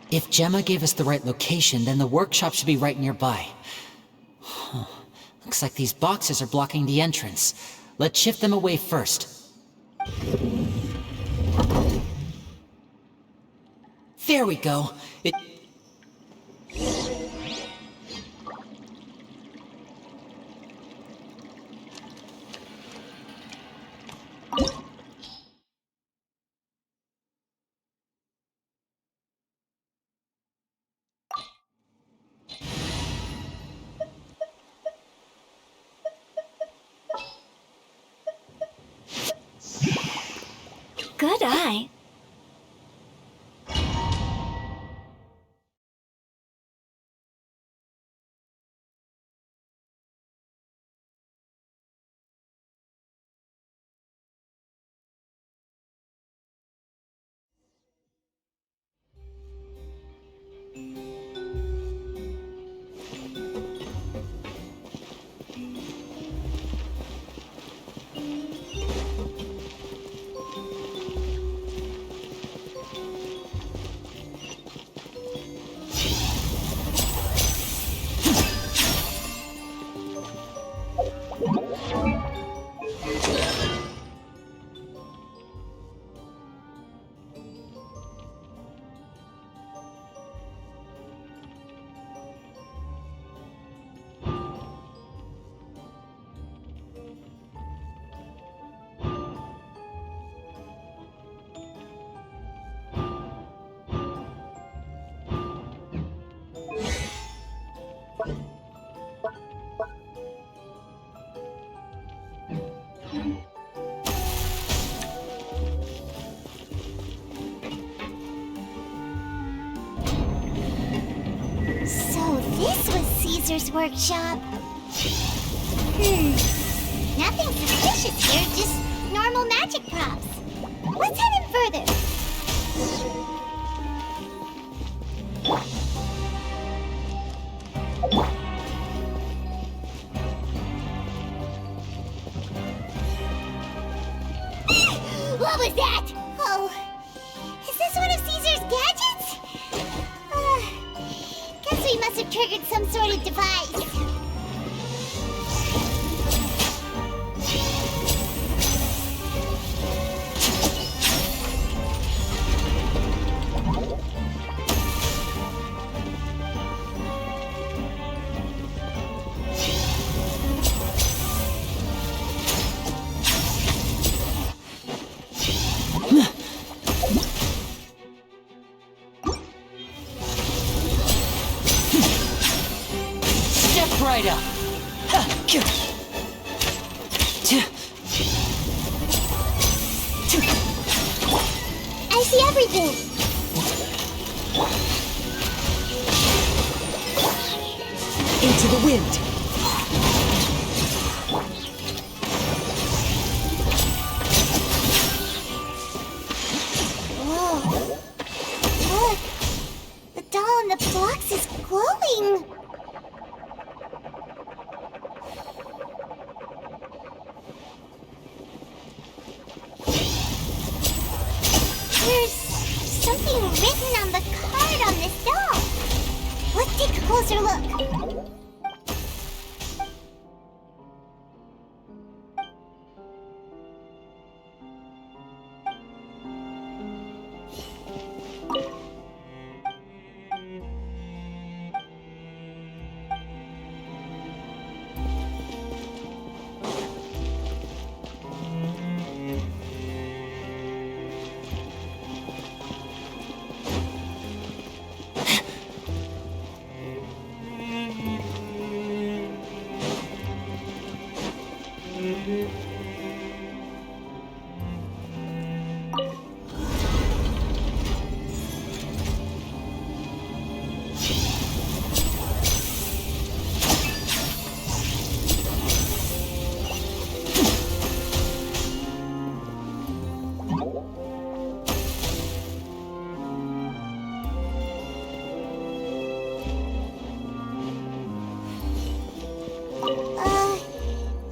If Gemma gave us the right location, then the workshop should be right nearby. Huh. Looks like these boxes are blocking the entrance. Let's shift them away first. There we go. Good eye. So this was Caesar's workshop. Nothing suspicious here, just normal magic props. Let's head in further. What was that? Oh, is this one of Caesar's gadgets? Guess we must have triggered some sort of device. tornado. I see everything. Into the wind. Whoa. Look. The doll in the box is glowing. There's something written on the card on this doll. Let's take a closer look.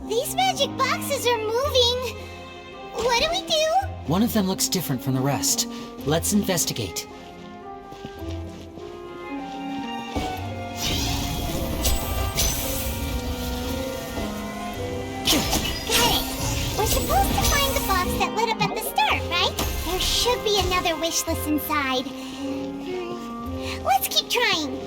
These magic boxes are moving. What do we do? One of them looks different from the rest. Let's investigate. Got it. We're supposed to find the box that lit up at the start, right? There should be another wish list inside. Let's keep trying.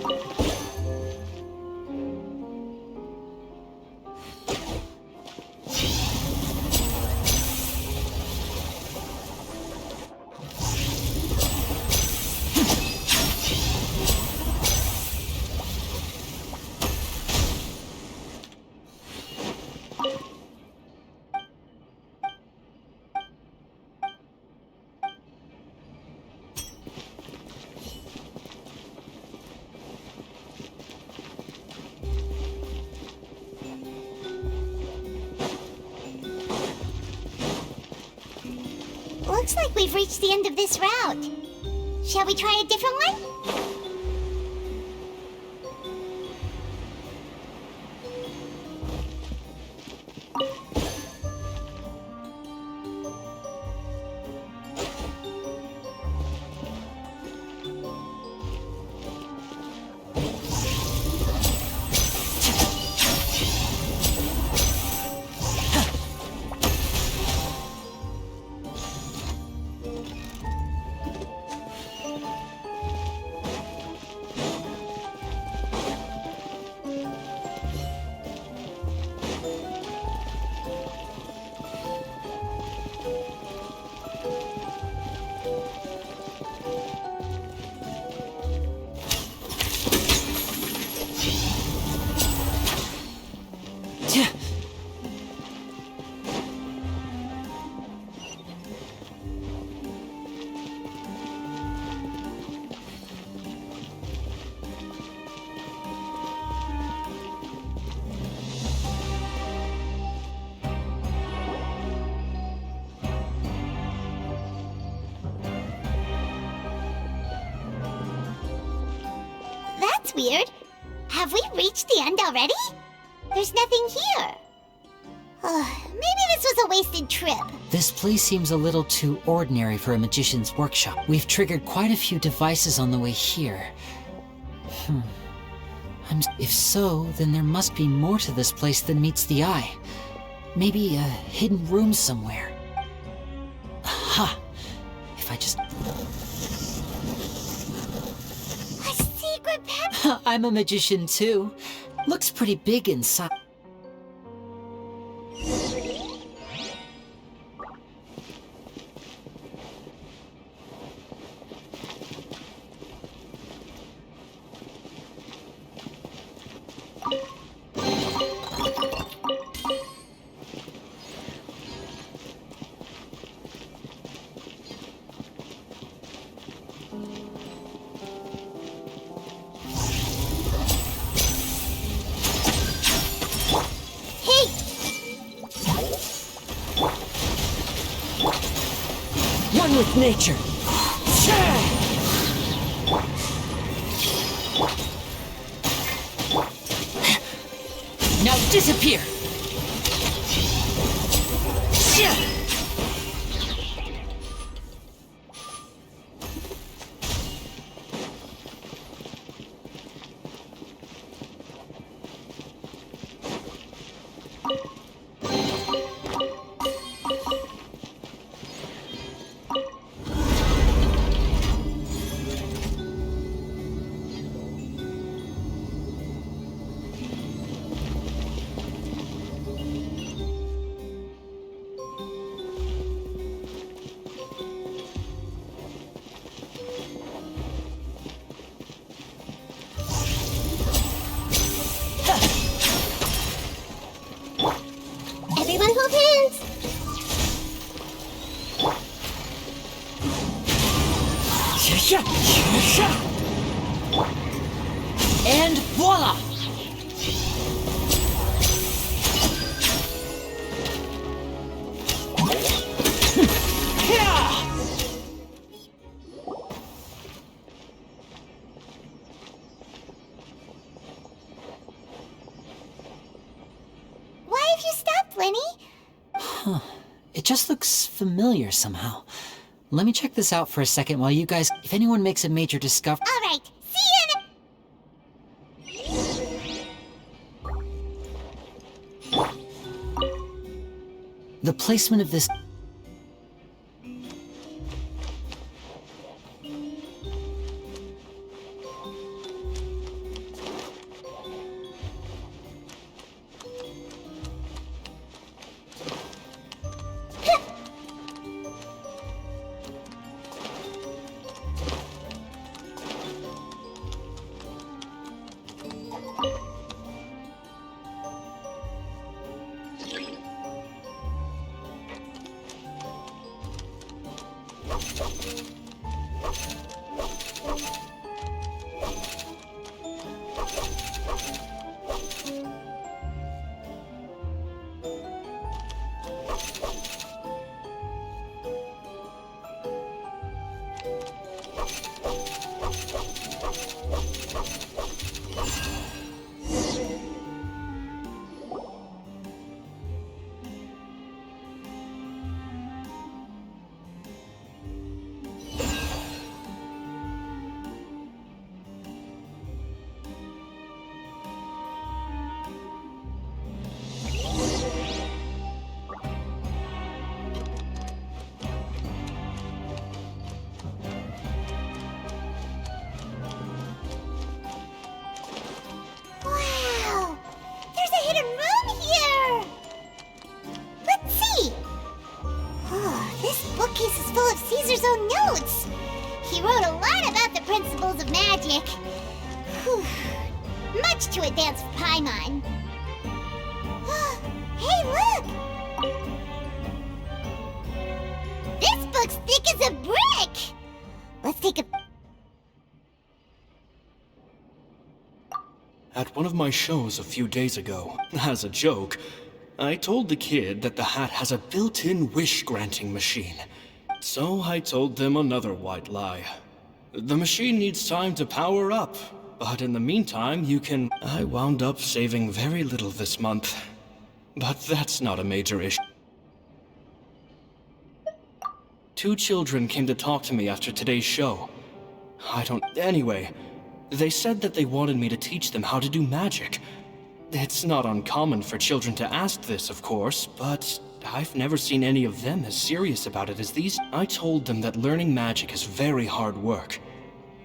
Looks like we've reached the end of this route. Shall we try a different one? That's weird. Have we reached the end already? There's nothing here. Maybe this was a wasted trip. This place seems a little too ordinary for a magician's workshop. We've triggered quite a few devices on the way here. If so, then there must be more to this place than meets the eye. Maybe a hidden room somewhere. Aha! If I just... A secret pet? I'm a magician too. Looks pretty big inside. one with nature. Now disappear. Everyone hold hands. And voila! Why have you stopped, Lenny? Huh. It just looks familiar somehow. Let me check this out for a second while you guys... If anyone makes a major discovery... All right. See you The placement of this... Wow! There's a hidden room here! Let's see! Oh, this bookcase is full of Caesar's own notes! He wrote a lot about the principles of magic. Whew. Much too advanced for Paimon. Hey, look! This book's thick as a brick! Let's take a... At one of my shows a few days ago, as a joke, I told the kid that the hat has a built-in wish-granting machine. So I told them another white lie. The machine needs time to power up, but in the meantime you can... I wound up saving very little this month. But that's not a major issue. 2 children came to talk to me after today's show. Anyway, they said that they wanted me to teach them how to do magic. It's not uncommon for children to ask this, of course, but I've never seen any of them as serious about it as these. I told them that learning magic is very hard work,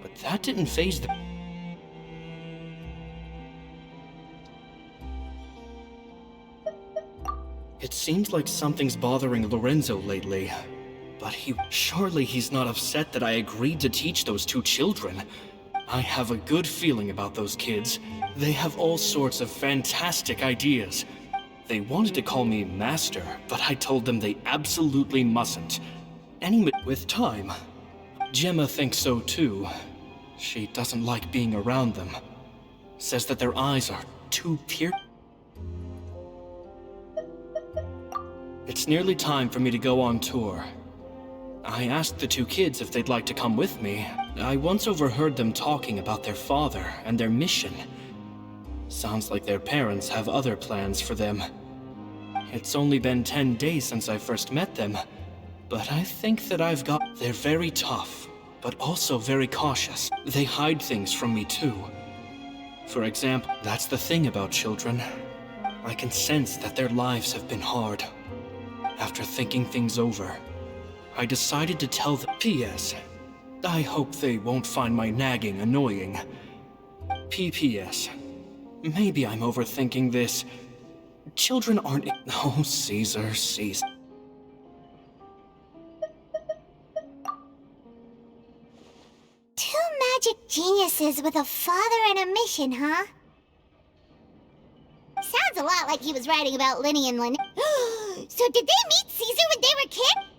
but that didn't faze them. It seems like something's bothering Lorenzo lately, but surely he's not upset that I agreed to teach those 2 children. I have a good feeling about those kids. They have all sorts of fantastic ideas. They wanted to call me Master, but I told them they absolutely mustn't. With time. Gemma thinks so too. She doesn't like being around them. Says that their eyes are too piercing. It's nearly time for me to go on tour. I asked the two kids if they'd like to come with me. I once overheard them talking about their father and their mission. Sounds like their parents have other plans for them. It's only been 10 days since I first met them, but I think that I've got... They're very tough, but also very cautious. They hide things from me too. For example, that's the thing about children. I can sense that their lives have been hard. After thinking things over, I decided to tell them. P.S. I hope they won't find my nagging annoying. P.P.S. Maybe I'm overthinking this. Children aren't... Oh, Caesar. Two magic geniuses with a father and a mission, huh? Sounds a lot like he was writing about Linny and Lynn. So did they meet Caesar when they were kids?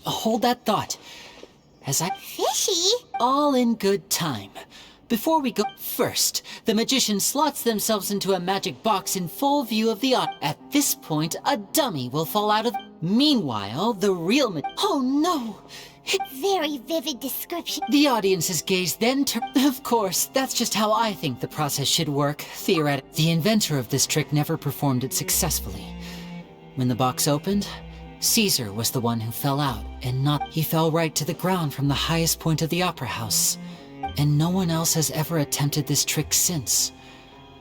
Hold that thought. Fishy? All in good time. Before we go, first, the magician slots themselves into a magic box in full view of the audience. At this point, a dummy will fall out of... Meanwhile, the real Oh no! Very vivid description. The audience's gaze then Of course, that's just how I think the process should work, theoretically. The inventor of this trick never performed it successfully. When the box opened, Caesar was the one who fell out, and not... He fell right to the ground from the highest point of the opera house. And no one else has ever attempted this trick since.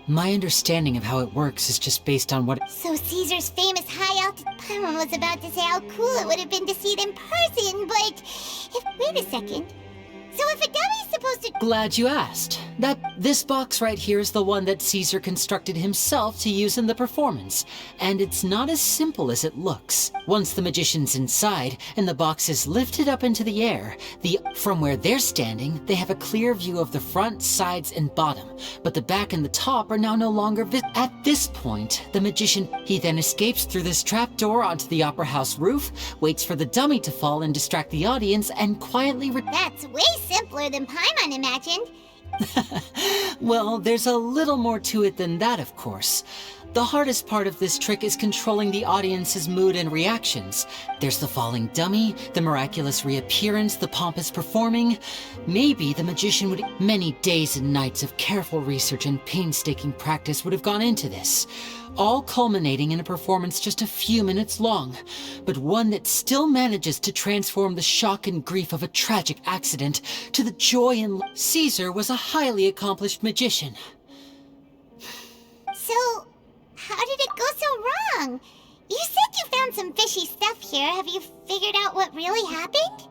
My understanding of how it works is just based on what... So Caesar's famous high-altitude... Paimon was about to say how cool it would have been to see it in person, but... Wait a second. So if a dummy's supposed to... Glad you asked. This box right here is the one that Caesar constructed himself to use in the performance. And it's not as simple as it looks. Once the magician's inside, and the box is lifted up into the air, from where they're standing, they have a clear view of the front, sides, and bottom. But the back and the top are now no longer At this point, the magician, he then escapes through this trapdoor onto the opera house roof, waits for the dummy to fall and distract the audience, and quietly That's way simpler than Paimon imagined. Well, there's a little more to it than that, of course. The hardest part of this trick is controlling the audience's mood and reactions. There's the falling dummy, the miraculous reappearance, the pompous performing. Maybe the magician would... Many days and nights of careful research and painstaking practice would have gone into this, all culminating in a performance just a few minutes long, but one that still manages to transform the shock and grief of a tragic accident to the joy and... Caesar was a highly accomplished magician. So... how did it go so wrong? You said you found some fishy stuff here. Have you figured out what really happened?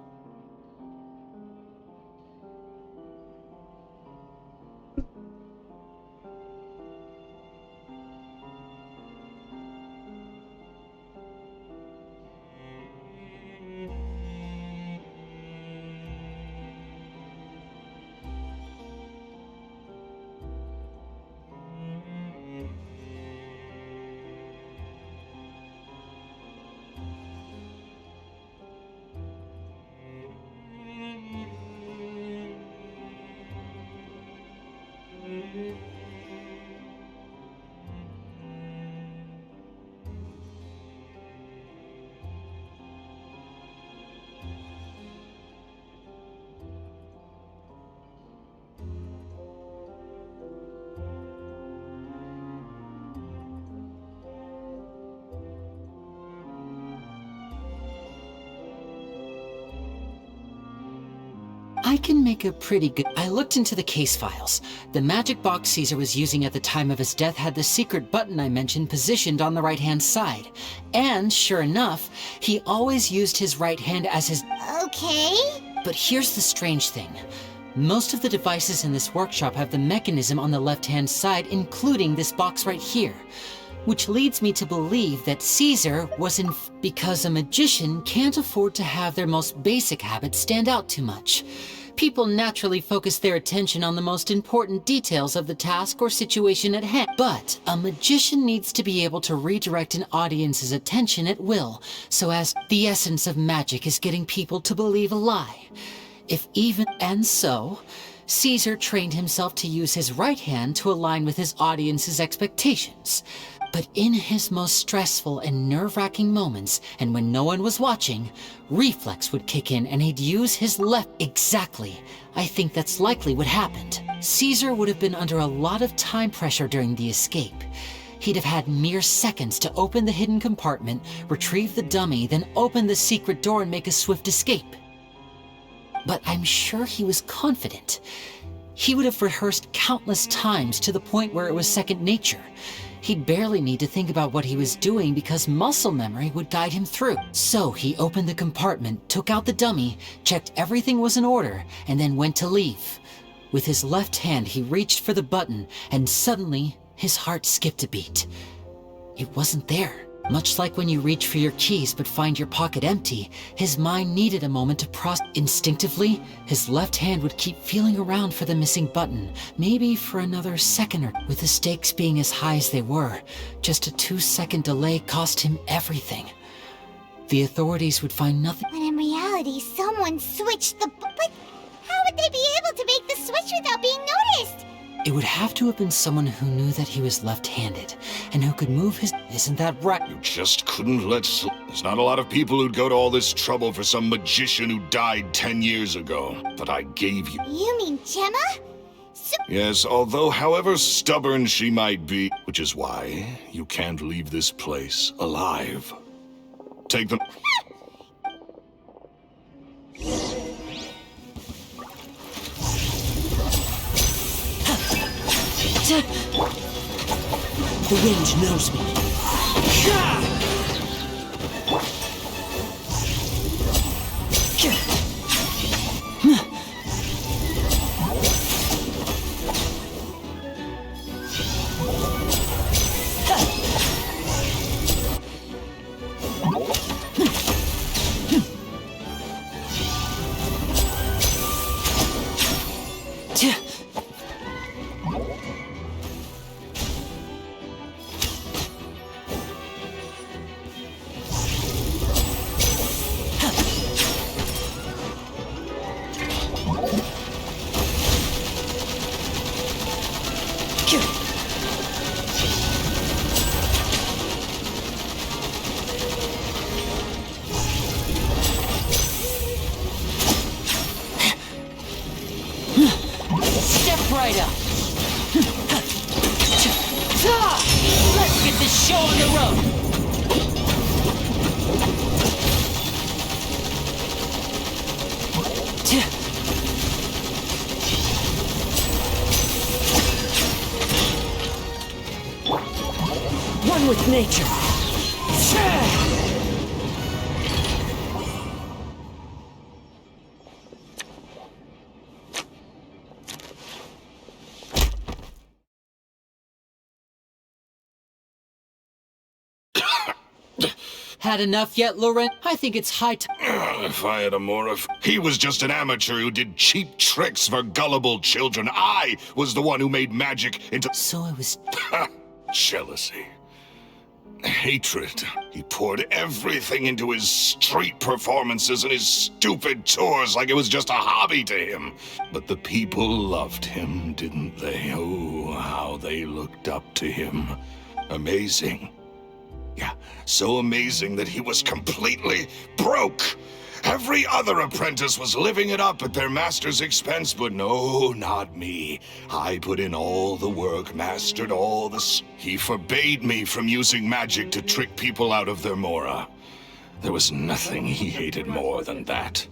I can make a pretty good... I looked into the case files. The magic box Caesar was using at the time of his death had the secret button I mentioned positioned on the right-hand side. And, sure enough, he always used his right hand as his... Okay. But here's the strange thing. Most of the devices in this workshop have the mechanism on the left-hand side, including this box right here. Which leads me to believe that Caesar was because a magician can't afford to have their most basic habits stand out too much. People naturally focus their attention on the most important details of the task or situation at hand. But a magician needs to be able to redirect an audience's attention at will, so as the essence of magic is getting people to believe a lie. So, Caesar trained himself to use his right hand to align with his audience's expectations. But in his most stressful and nerve-wracking moments, and when no one was watching, reflex would kick in and he'd use his left. Exactly. I think that's likely what happened. Caesar would have been under a lot of time pressure during the escape. He'd have had mere seconds to open the hidden compartment, retrieve the dummy, then open the secret door and make a swift escape. But I'm sure he was confident. He would have rehearsed countless times to the point where it was second nature. He'd barely need to think about what he was doing because muscle memory would guide him through. So he opened the compartment, took out the dummy, checked everything was in order, and then went to leave. With his left hand, he reached for the button, and suddenly, his heart skipped a beat. It wasn't there. Much like when you reach for your keys but find your pocket empty, his mind needed a moment to process. Instinctively, his left hand would keep feeling around for the missing button, maybe for another second or two. With the stakes being as high as they were, just a 2-second delay cost him everything. The authorities would find nothing. But in reality, someone switched the... But how would they be able to make the switch without being noticed? It would have to have been someone who knew that he was left-handed, and who could move his... Isn't that right? You just couldn't let There's not a lot of people who'd go to all this trouble for some magician who died 10 years ago. But I gave you... You mean Gemma? Yes, although however stubborn she might be, which is why you can't leave this place alive. Take them... The wind knows me. Step right up. Let's get this show on the road. One with nature. Had enough yet, Laurent? I think it's high time. If I had a more of... He was just an amateur who did cheap tricks for gullible children. I was the one who made magic into... So I was... Jealousy. Hatred. He poured everything into his street performances and his stupid tours like it was just a hobby to him. But the people loved him, didn't they? Oh, how they looked up to him. Amazing. Yeah, so amazing that he was completely broke. Every other apprentice was living it up at their master's expense, but no, not me. I put in all the work, mastered all the... He forbade me from using magic to trick people out of their mora. There was nothing he hated more than that.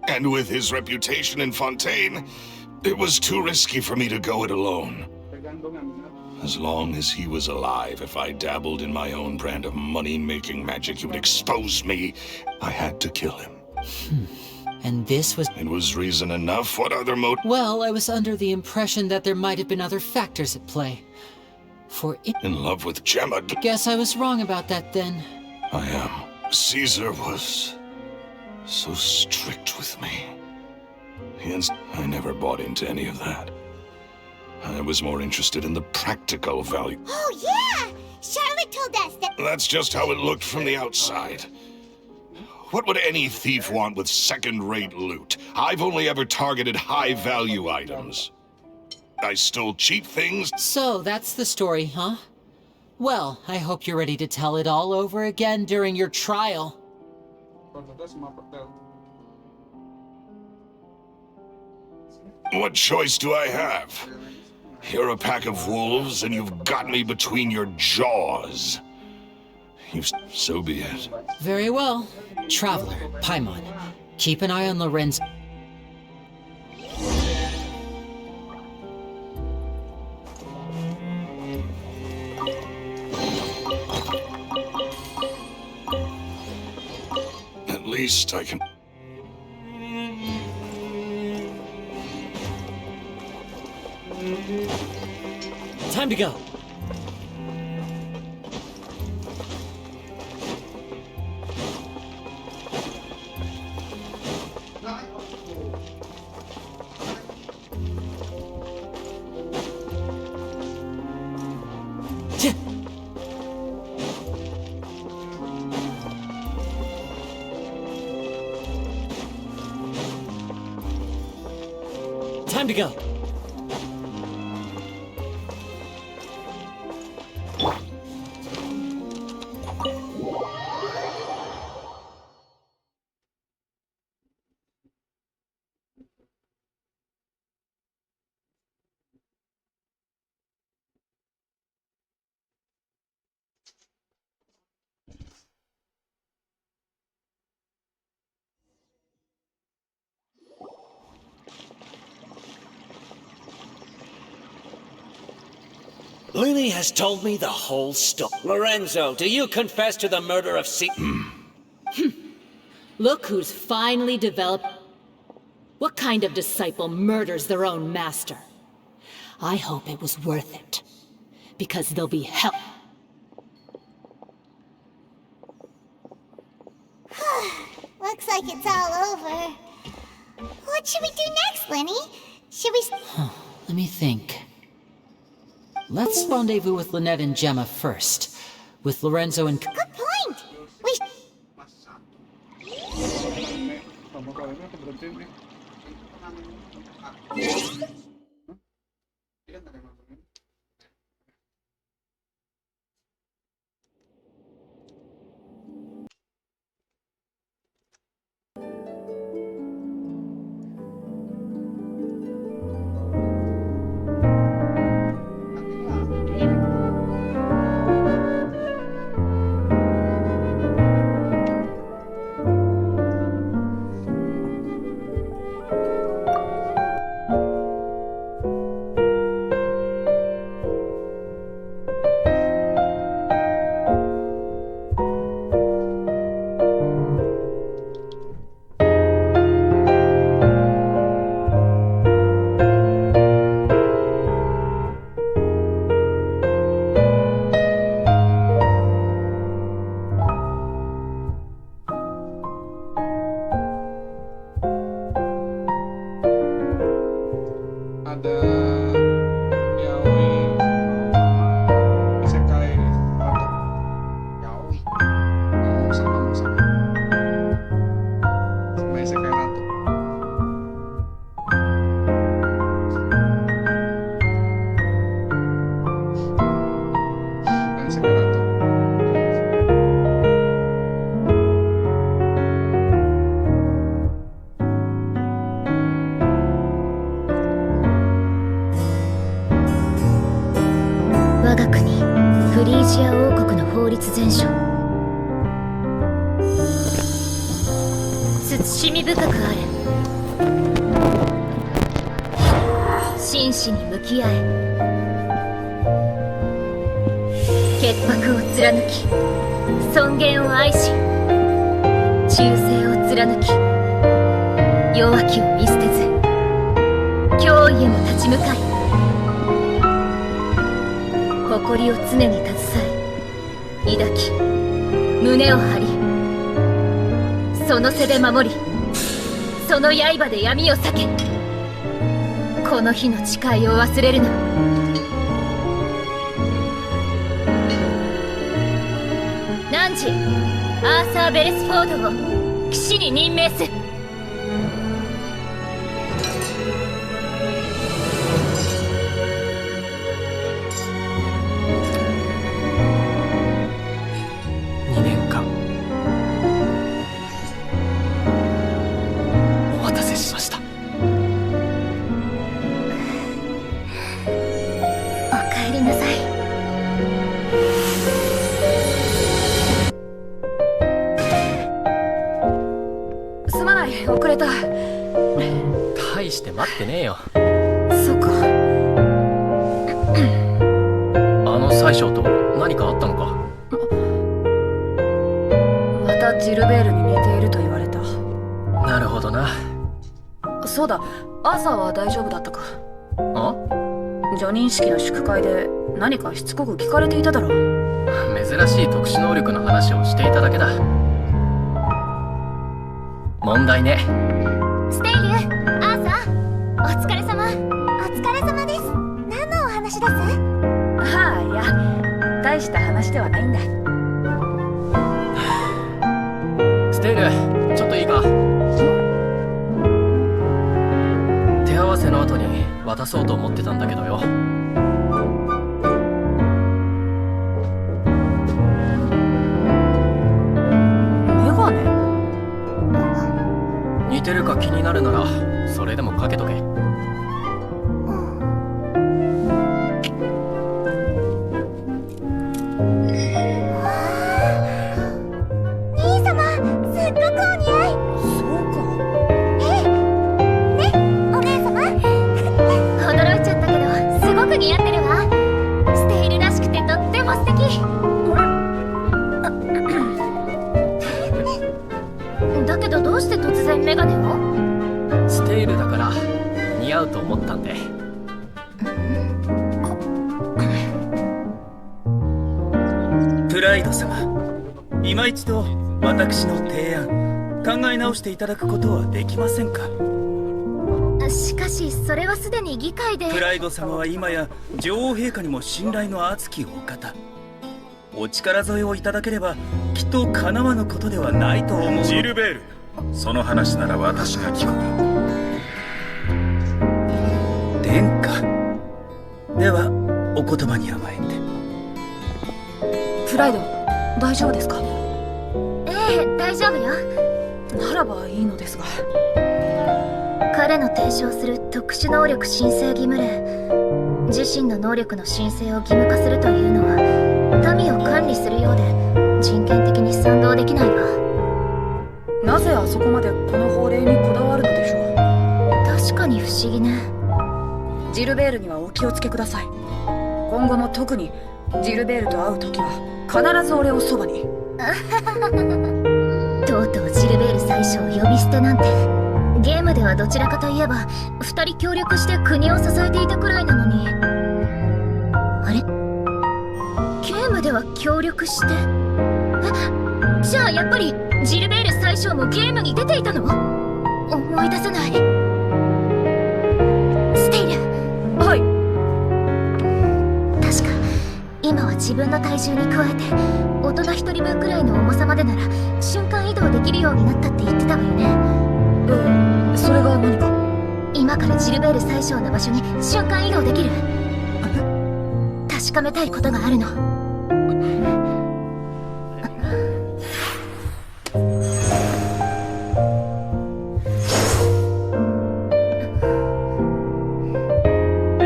And with his reputation in Fontaine, it was too risky for me to go it alone. As long as he was alive, if I dabbled in my own brand of money-making magic, he would expose me. I had to kill him. And this was... It was reason enough. What other Well, I was under the impression that there might have been other factors at play. For it... In love with Gemma. Guess I was wrong about that then. I am. Caesar was so strict with me. I never bought into any of that. I was more interested in the practical value. Oh, yeah! Charlotte told us that... That's just how it looked from the outside. What would any thief want with second-rate loot? I've only ever targeted high-value items. I stole cheap things. So, that's the story, huh? Well, I hope you're ready to tell it all over again during your trial. What choice do I have? You're a pack of wolves, and you've got me between your jaws. So be it. Very well. Traveler, Paimon, keep an eye on Lorenzo. At least I can... Time to go. Time to go. Lily has told me the whole story. Lorenzo, do you confess to the murder of Look who's finally developed... What kind of disciple murders their own master? I hope it was worth it. Because there'll be hell... Looks like it's all over. What should we do next, Lenny? Should we... Let me think. Let's rendezvous with Lynette and Gemma first. With Lorenzo and... Good point! We...尊厳を愛し忠誠を貫き弱きを見捨てず脅威へも立ち向かい、誇りを常に携え抱き胸を張り、その背で守り、その刃で闇を避け、この日の誓いを忘れるな。汝アーサー・ベレスフォードを騎士に任命す。2年間お待たせしました。おかえりなさい。すまない、遅れた。大して待ってねえよ。そっか。あの宰相と何かあったのか？またジルベールに似ていると言われた。なるほどな。そうだ、アーサーは大丈夫だったか？あ？叙任式の祝会で何かしつこく聞かれていただろう。珍しい特殊能力の話をしていただけだ。問題ね。ステイル、アーサー、お疲れ様。お疲れ様です。何のお話です？ああ、いや、大した話ではないんだ。ステイル、ちょっといいか？手合わせの後に渡そうと思ってたんだけどよ。メガネ？似てるか気になるならそれでもかけとけ。似合ってるわ。ステイルらしくてとっても素敵。だけどどうして突然メガネを？ステイルだから似合うと思ったんで。プライド様、今一度私の提案考え直していただくことはできませんか？しかしそれはすでに議会で。プライド様は今や女王陛下にも信頼の厚きお方。お力添えをいただければきっと叶わぬことではないと思う。ジルベール、その話なら私が聞く。殿下、ではお言葉に甘えて。プライド、大丈夫ですか？ええ、大丈夫よ。ならばいいのですが。彼の提唱する特殊能力申請義務令、自身の能力の申請を義務化するというのは民を管理するようで人権的に賛同できないわ。なぜあそこまでこの法令にこだわるのでしょう？確かに不思議ね。ジルベールにはお気をつけください。今後も特にジルベールと会う時は必ず俺をそばに。とうとうジルベール宰相を呼び捨てなんて。ゲームではどちらかといえば2人協力して国を支えていたくらいなのに。あれ、ゲームでは協力して？え、じゃあやっぱりジルベール宰相もゲームに出ていたの？思い出せない。ステイル。はい。確か今は自分の体重に加えて大人1人分くらいの重さまでなら瞬間移動できるようになったって言ってたわよね。それが何か？今からジルベール宰相の場所に瞬間移動できる。確かめたいことがあるの。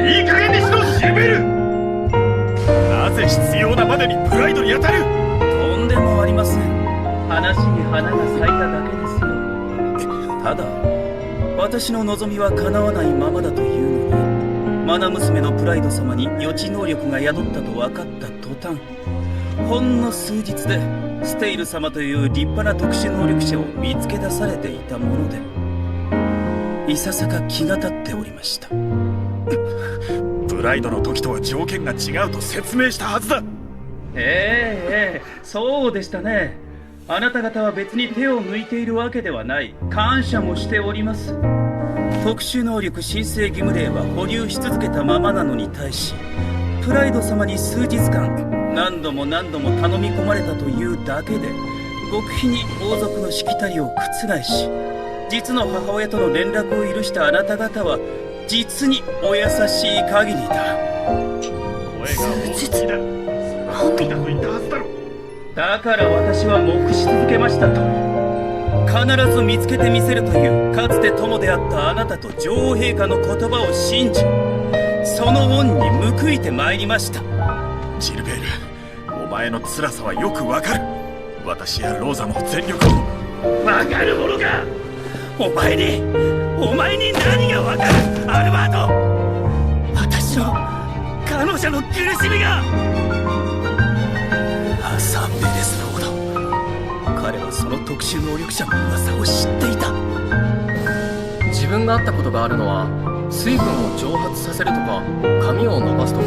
いい加減にしろ、ジルベール！なぜ必要なまでにプライドに当たる？とんでもありません。話に花が咲いただけですよ。ただ私の望みは叶わないままだというのに、マナ娘のプライド様に予知能力が宿ったと分かった途端、ほんの数日でステイル様という立派な特殊能力者を見つけ出されていたもので。いささか気が立っておりました。プライドの時とは条件が違うと説明したはずだ。そうでしたね。あなた方は別に手を抜いているわけではない。感謝もしております。特殊能力申請義務令は保留し続けたままなのに対し、プライド様に数日間何度も頼み込まれたというだけで極秘に王族のしきたりを覆し、実の母親との連絡を許したあなた方は実にお優しい限りだ。声が大きいだ。本当だと言ったはずだろ。だから私は黙し続けましたと。必ず見つけてみせるというかつて友であったあなたと女王陛下の言葉を信じ、その恩に報いてまいりました。ジルベール、お前の辛さはよくわかる。私やローザも全力を。わかるものか。お前に何がわかる、アルバート。私の彼女の苦しみが。サンベレスロード、彼はその特殊能力者の噂を知っていた。自分が会ったことがあるのは水分を蒸発させるとか髪を伸ばすとか、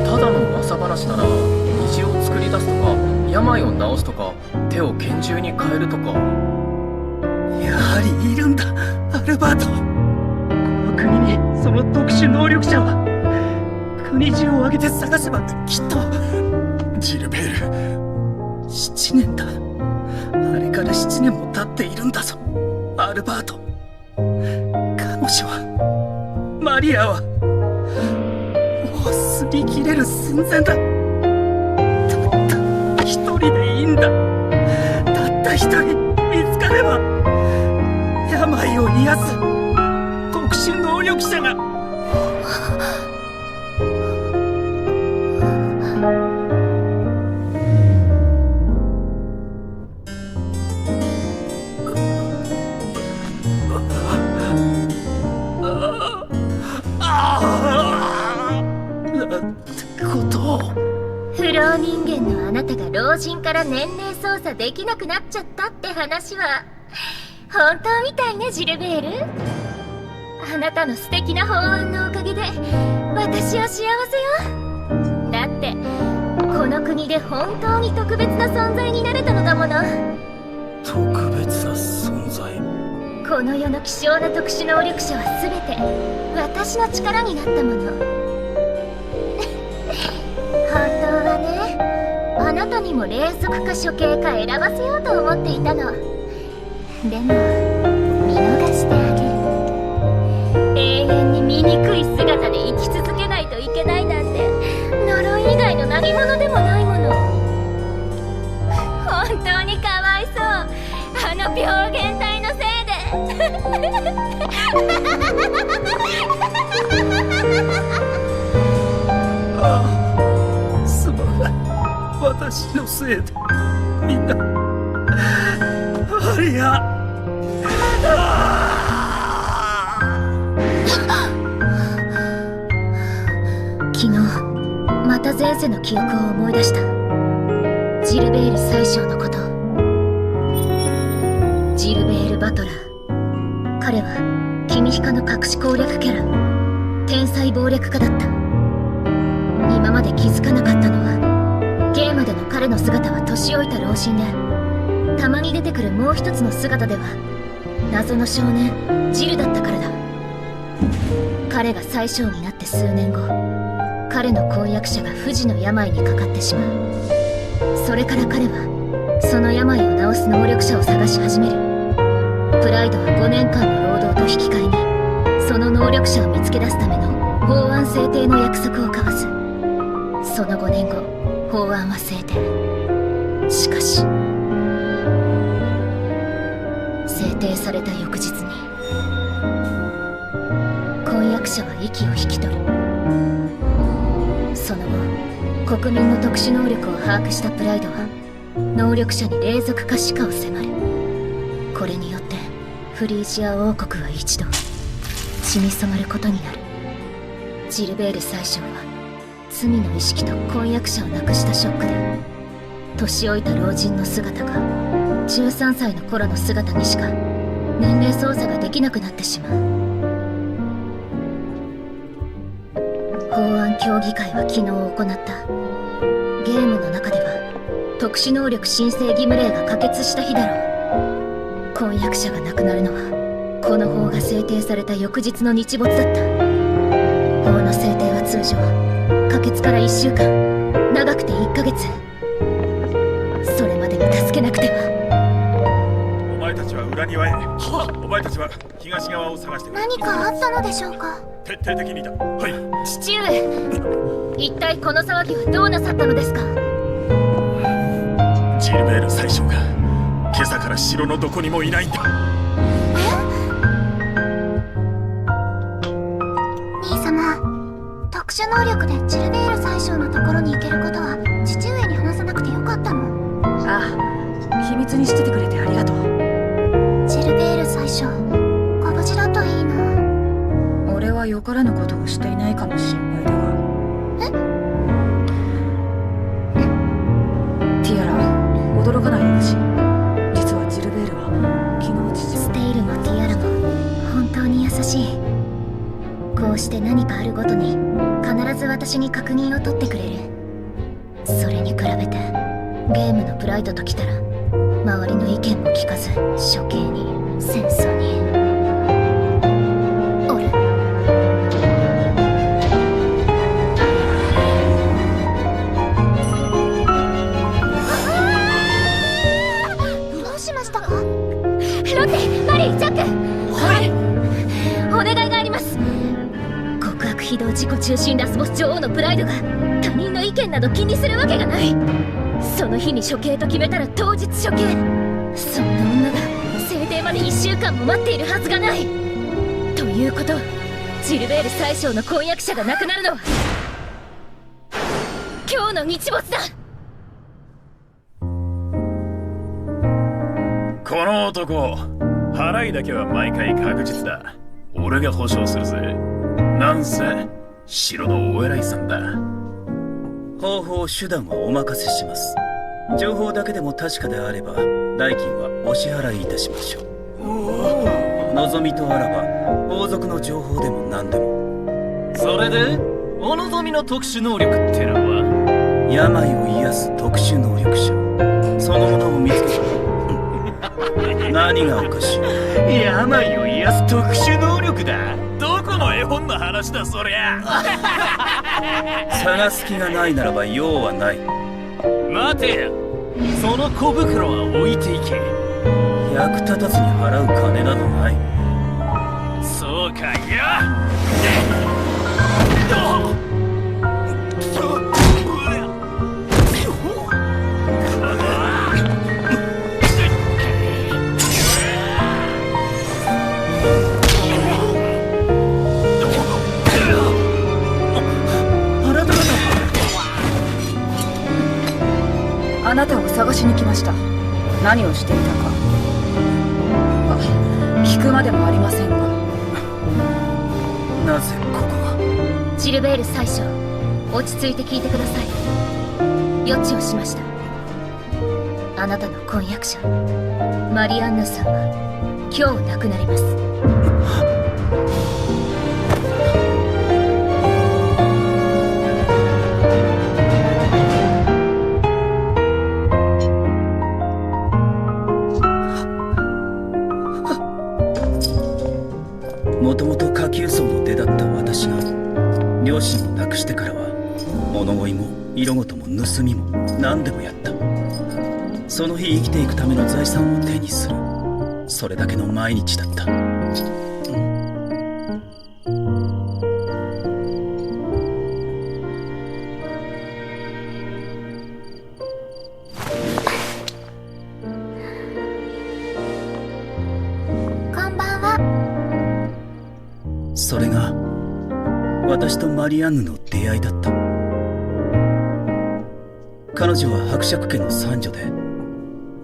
ただの噂話なら虹を作り出すとか病を治すとか手を拳銃に変えるとか。やはりいるんだ、アルバート。この国にその特殊能力者は。国中を挙げて探せばきっと。ジルベール、7年だ。あれから7年も経っているんだぞ、アルバート。彼女は、マリアはもう擦り切れる寸前だ。たった一人でいいんだ。たった一人見つかれば病を癒す特殊能力者が。不老人間のあなたが老人から年齢操作できなくなっちゃったって話は本当みたいね、ジルベール。あなたの素敵な法案のおかげで私は幸せよ。だってこの国で本当に特別な存在になれたのだもの。特別な存在。この世の希少な特殊能力者は全て私の力になったもの。本当はね、あなたにも霊族か処刑か選ばせようと思っていたの。でも見逃してあげる。永遠に醜い姿で生き続けないといけないなんて呪い以外の何者でもないもの。本当にかわいそう、あの病原体のせいで。すまない、私のせいでみんな。マリア。昨日また前世の記憶を思い出した。ジルベール宰相のこと。ジルベール・バトラー。彼は君ヒカの隠し攻略キャラ、天才謀略家だった。今まで気づかなかったのは、ゲームでの彼の姿は年老いた老人で、たまに出てくるもう一つの姿では謎の少年ジルだったからだ。彼が宰相になって数年後、彼の婚約者が不治の病にかかってしまう。それから彼はその病を治す能力者を探し始める。プライドは5年間の労働と引き換えにその能力者を見つけ出すための法案制定の約束を交わす。その5年後、法案は制定。しかし制定された翌日に婚約者は息を引き取る。その後、国民の特殊能力を把握したプライドは能力者に霊族化死化を迫る。これによってフリージア王国は一度血に染まることになる。ジルベール宰相は罪の意識と婚約者を亡くしたショックで、年老いた老人の姿が13歳の頃の姿にしか年齢操作ができなくなってしまう。法案協議会は昨日行った。ゲームの中では特殊能力申請義務令が可決した日だろう。婚約者が亡くなるのはこの法が制定された翌日の日没だった。法の制定は通常可決から1週間、長くて1ヶ月。それまでに助けなくては。お前たちは裏庭へ。お前たちは東側を探してくれ。何かあったのでしょうか？徹底的にだ。はい。父上、一体この騒ぎはどうなさったのですか？ジルベール宰相が今朝から城のどこにもいないんだ。兄様、特殊能力でジルベール宰相のところに行けることは父上に話さなくてよかったの？ああ、秘密にしててくれてありがとう。ジルベール宰相、ご無事だといいな。俺はよからぬことをしていないかも心配だが。ティアラ、驚かないでほしい。実はジルベールは昨日ステイルもティアラも本当に優しい。こうして何かあるごとに必ず私に確認を取ってくれる。それに比べてゲームのプライドときたら周りの意見も聞かず処刑に戦争におる。どうしましたか？ロテ、マリー、ジャック。はい。お願いがあります。極悪非道自己中心ラスボス女王のプライドが他人の意見など気にするわけがない。その日に処刑と決めたら当日処刑。そんな女が制定まで1週間も待っているはずがない。ということはジルベール宰相の婚約者が亡くなるのは今日の日没だ。この男、払いだけは毎回確実だ。俺が保証するぜ。なんせ城のお偉いさんだ。方法手段はお任せします。情報だけでも確かであれば代金はお支払いいたしましょう。望みとあらば王族の情報でも何でも。それでお望みの特殊能力ってのは？病を癒す特殊能力者、そのものを見つけた。何がおかしい？病を癒す特殊能力だ。どこの絵本の話だそりゃ。探す気がないならば用はない。待てよ、その小袋は置いていけ。役立たずに払う金などない。そうかよ。あなたを探しに来ました。何をしていたか。聞くまでもありませんが。なぜここが？ジルベール宰相、落ち着いて聞いてください。予知をしました。あなたの婚約者マリアンヌさんは今日亡くなります。もともと下級層の出だった私が両親を亡くしてからは物乞いも色ごとも盗みも何でもやった。その日生きていくための財産を手にする、それだけの毎日だった。それが私とマリアンヌの出会いだった。彼女は伯爵家の三女で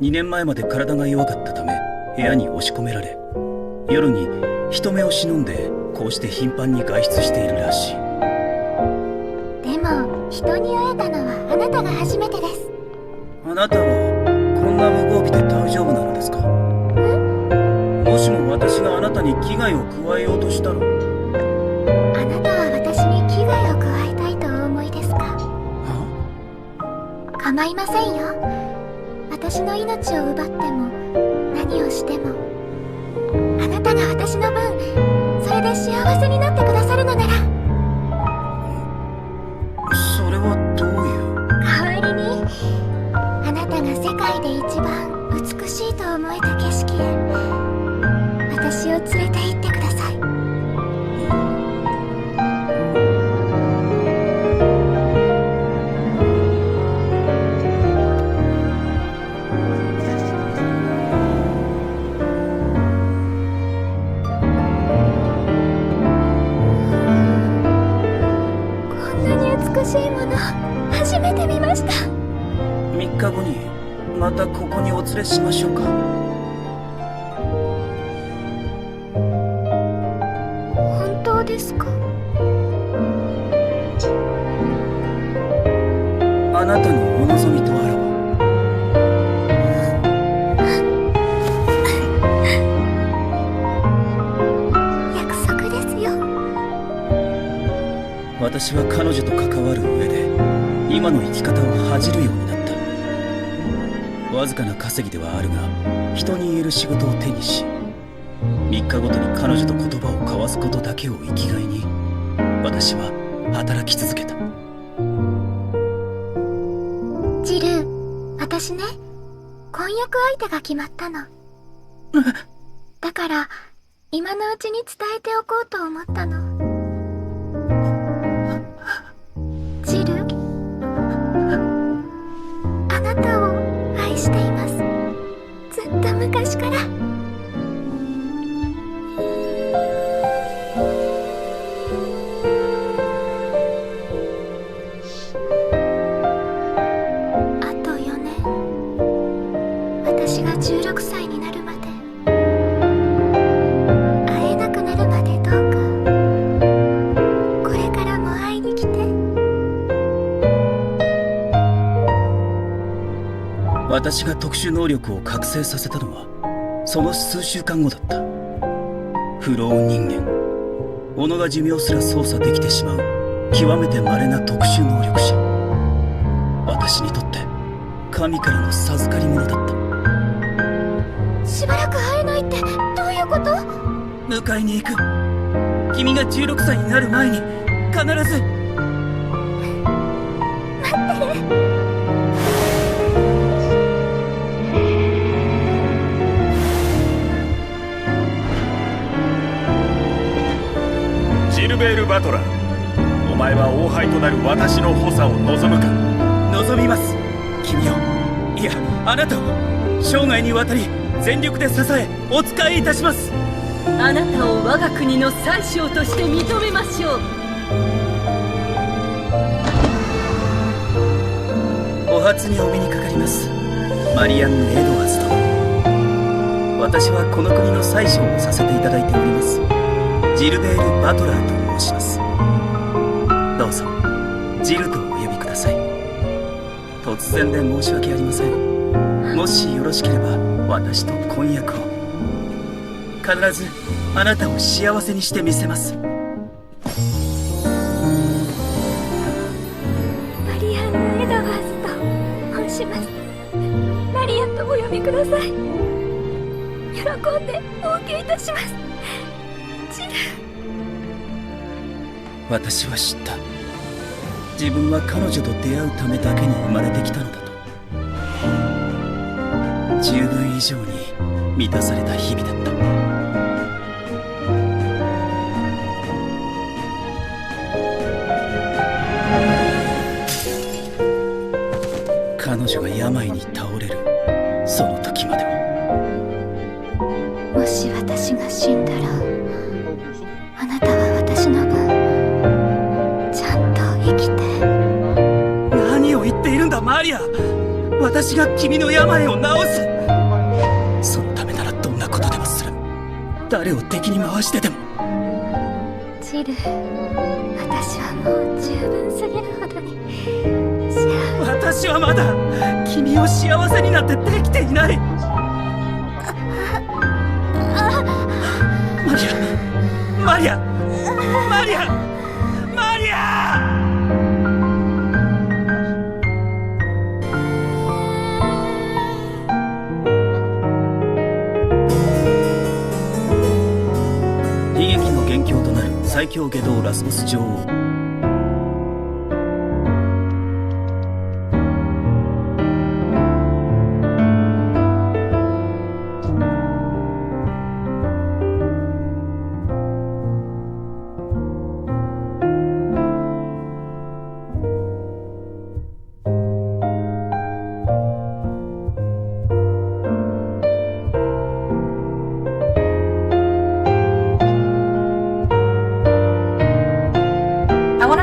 2年前まで体が弱かったため部屋に押し込められ、夜に人目を忍んでこうして頻繁に外出しているらしい。でも人に会えたのはあなたが初めてです。あなたはこんな無防備で大丈夫なのですか？もしも私があなたに危害を加えようとしたの？あなたは私に危害を加えたいとお思いですか？構いませんよ。私の命を奪っても何をしても、あなたが私の分それで幸せになってくださるのなら。それはどういう？代わりにあなたが世界で一番美しいと思えた景色へ私を連れて行ってください。こんなに美しいもの初めて見ました。3日後にまたここにお連れしましょうか。本当ですか？あなたのお望みとあらば。約束ですよ。私は彼女と関わる上で今の生き方を恥じるようになった。わずかな稼ぎではあるが人に言える仕事を手にし、3日ごとに彼女と言葉を交わすことだけを生きがいに私は働き続けた。ジル、私ね、婚約相手が決まったの。だから今のうちに伝えておこうと思ったの。ジル、あなたを愛しています。ずっと昔から。あと4年、私が16歳になるまで、会えなくなるまでどうかこれからも会いに来て。私が特殊能力を覚醒させたのはその数週間後だった。不老人間、己が寿命すら操作できてしまう極めて稀な特殊能力者。私にとって神からの授かり物だった。しばらく会えないってどういうこと？迎えに行く。君が16歳になる前に必ず。待ってる。ジルベール・バトラー、お前は王輩となる私の補佐を望むか？望みます。君を、いやあなたを生涯にわたり全力で支えお仕えいたします。あなたを我が国の宰相として認めましょう。お初にお目にかかります、マリアンヌ・エドワーズ殿。私はこの国の宰相をさせていただいておりますジルベール・バトラーと申します。どうぞジルとお呼びください。突然で申し訳ありません。もしよろしければ私と婚約を。必ずあなたを幸せにしてみせます。マリアンヌ・エドワーズと申します。マリアンとお呼びください。喜んでお受けいたします。ジル。私は知った。自分は彼女と出会うためだけに生まれてきたのだと。十分以上に満たされた日々だった。彼女が病に倒れるその時までもし私が死んだら、あなたは私の分ちゃんと生きて。何を言っているんだマリア。私が君の病を治す。そのためならどんなことでもする。誰を敵に回してでも。ジル、私はもう十分すぎるほどに私はまだ君を幸せになってできていない。マリアマリアマリア悲劇の元凶となる最強外道ラスボス女王。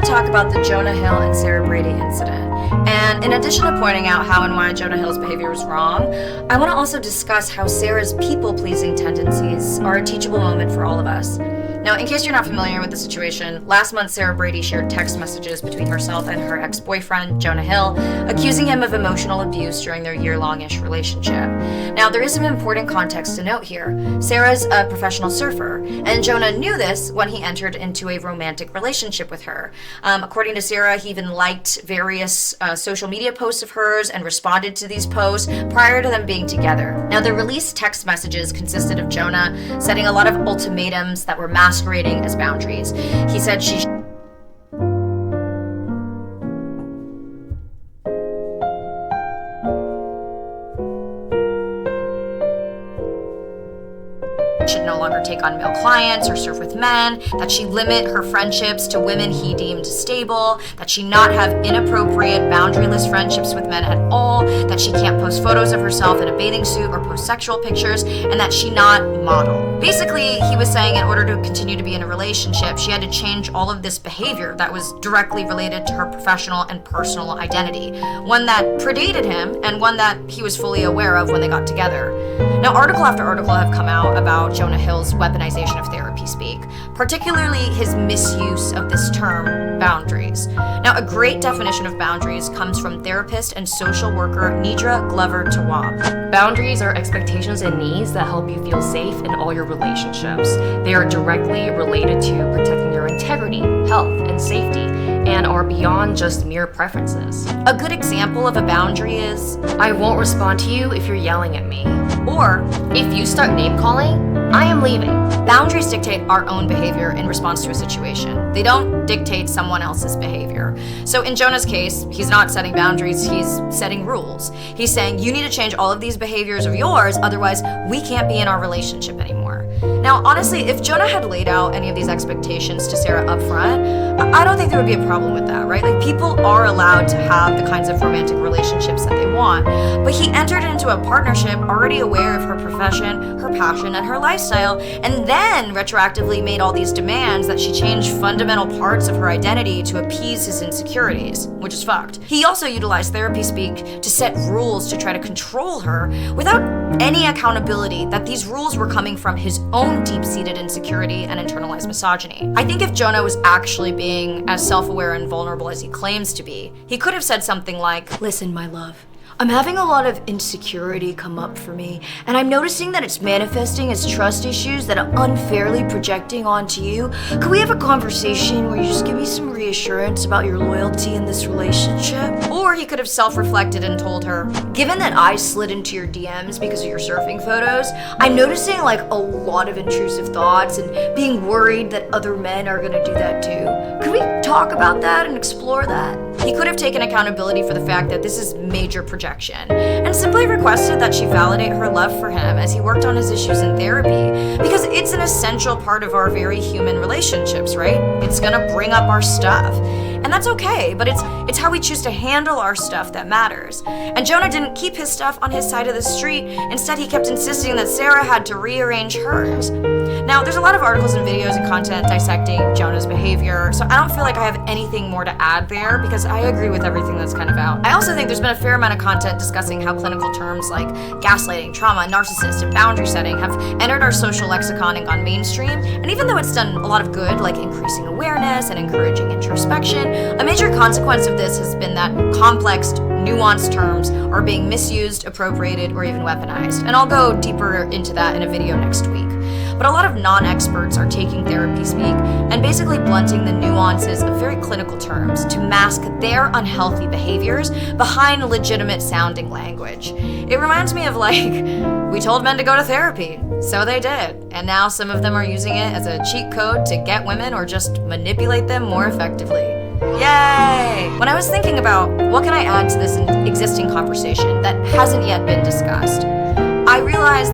Talk about the Jonah Hill and Sarah Brady incident. And in addition to pointing out how and why Jonah Hill's behavior was wrong, I want to also discuss how Sarah's people-pleasing tendencies are a teachable moment for all of us. Now, in case you're not familiar with the situation, last month Sarah Brady shared text messages between herself and her ex-boyfriend, Jonah Hill, accusing him of emotional abuse during their year-long-ish relationship. Now, there is some important context to note here. Sarah's a professional surfer, and Jonah knew this when he entered into a romantic relationship with her. According to Sarah, he even liked various social media posts of hers and responded to these posts prior to them being together. Now, the released text messages consisted of Jonah setting a lot of ultimatums that were masquerading as boundaries. He said she should no longer take on male clients or surf with men, that she limit her friendships to women he deemed stable, that she not have inappropriate, boundaryless friendships with men at all, that she can't post photos of herself in a bathing suit or post sexual pictures, and that she not model. Basically, he was saying in order to continue to be in a relationship, she had to change all of this behavior that was directly related to her professional and personal identity, one that predated him and one that he was fully aware of when they got together. Now, article after article have come out about Jonah Hill's weaponization of therapy speak, particularly his misuse of this term, boundaries. Now, a great definition of boundaries comes from therapist and social worker Nidra Glover Tawwab. Boundaries are expectations and needs that help you feel safe in all your relationships. They are directly related to protecting your integrity, health, and safety, and are beyond just mere preferences. A good example of a boundary is, I won't respond to you if you're yelling at me. Or, if you start name-calling, I am leaving. Boundaries dictate our own behavior in response to a situation. They don't dictate someone else's behavior. So in Jonah's case, he's not setting boundaries, he's setting rules. He's saying, you need to change all of these behaviors of yours, otherwise we can't be in our relationship anymore. Now, honestly, if Jonah had laid out any of these expectations to Sarah up front, I don't think there would be a problem with that, right? Like, people are allowed to have the kinds of romantic relationships that they want, but he entered into a partnership already aware of her profession, her passion, and her lifestyle, and then retroactively made all these demands that she change fundamental parts of her identity to appease his insecurities, which is fucked. He also utilized therapy speak to set rules to try to control her without any accountability that these rules were coming from his own deep-seated insecurity and internalized misogyny. I think if Jonah was actually being as self-aware and vulnerable as he claims to be, he could have said something like, listen, my love, I'm having a lot of insecurity come up for me, and I'm noticing that it's manifesting as trust issues that I'm unfairly projecting onto you. Could we have a conversation where you just give me some reassurance about your loyalty in this relationship? Or he could have self-reflected and told her, given that I slid into your DMs because of your surfing photos, I'm noticing like a lot of intrusive thoughts and being worried that other men are gonna do that too. Could we talk about that and explore that? He could have taken accountability for the fact that this is major projection and simply requested that she validate her love for him as he worked on his issues in therapy, because it's an essential part of our very human relationships, right? It's gonna bring up our stuff. And that's okay, but it's how we choose to handle our stuff that matters. And Jonah didn't keep his stuff on his side of the street. Instead, he kept insisting that Sarah had to rearrange hers. Now, there's a lot of articles and videos and content dissecting Jonah's behavior, so I don't feel like I have anything more to add there because I agree with everything that's kind of out. I also think there's been a fair amount of content discussing how clinical terms like gaslighting, trauma, narcissist, and boundary setting have entered our social lexicon and gone mainstream. And even though it's done a lot of good, like increasing awareness and encouraging introspection, a major consequence of this has been that complex, nuanced terms are being misused, appropriated, or even weaponized. And I'll go deeper into that in a video next week. but a lot of non-experts are taking therapy speak and basically blunting the nuances of very clinical terms to mask their unhealthy behaviors behind legitimate sounding language. It reminds me of we told men to go to therapy, so they did, and now some of them are using it as a cheat code to get women or just manipulate them more effectively. Yay! When I was thinking about what can I add to this existing conversation that hasn't yet been discussed, I realized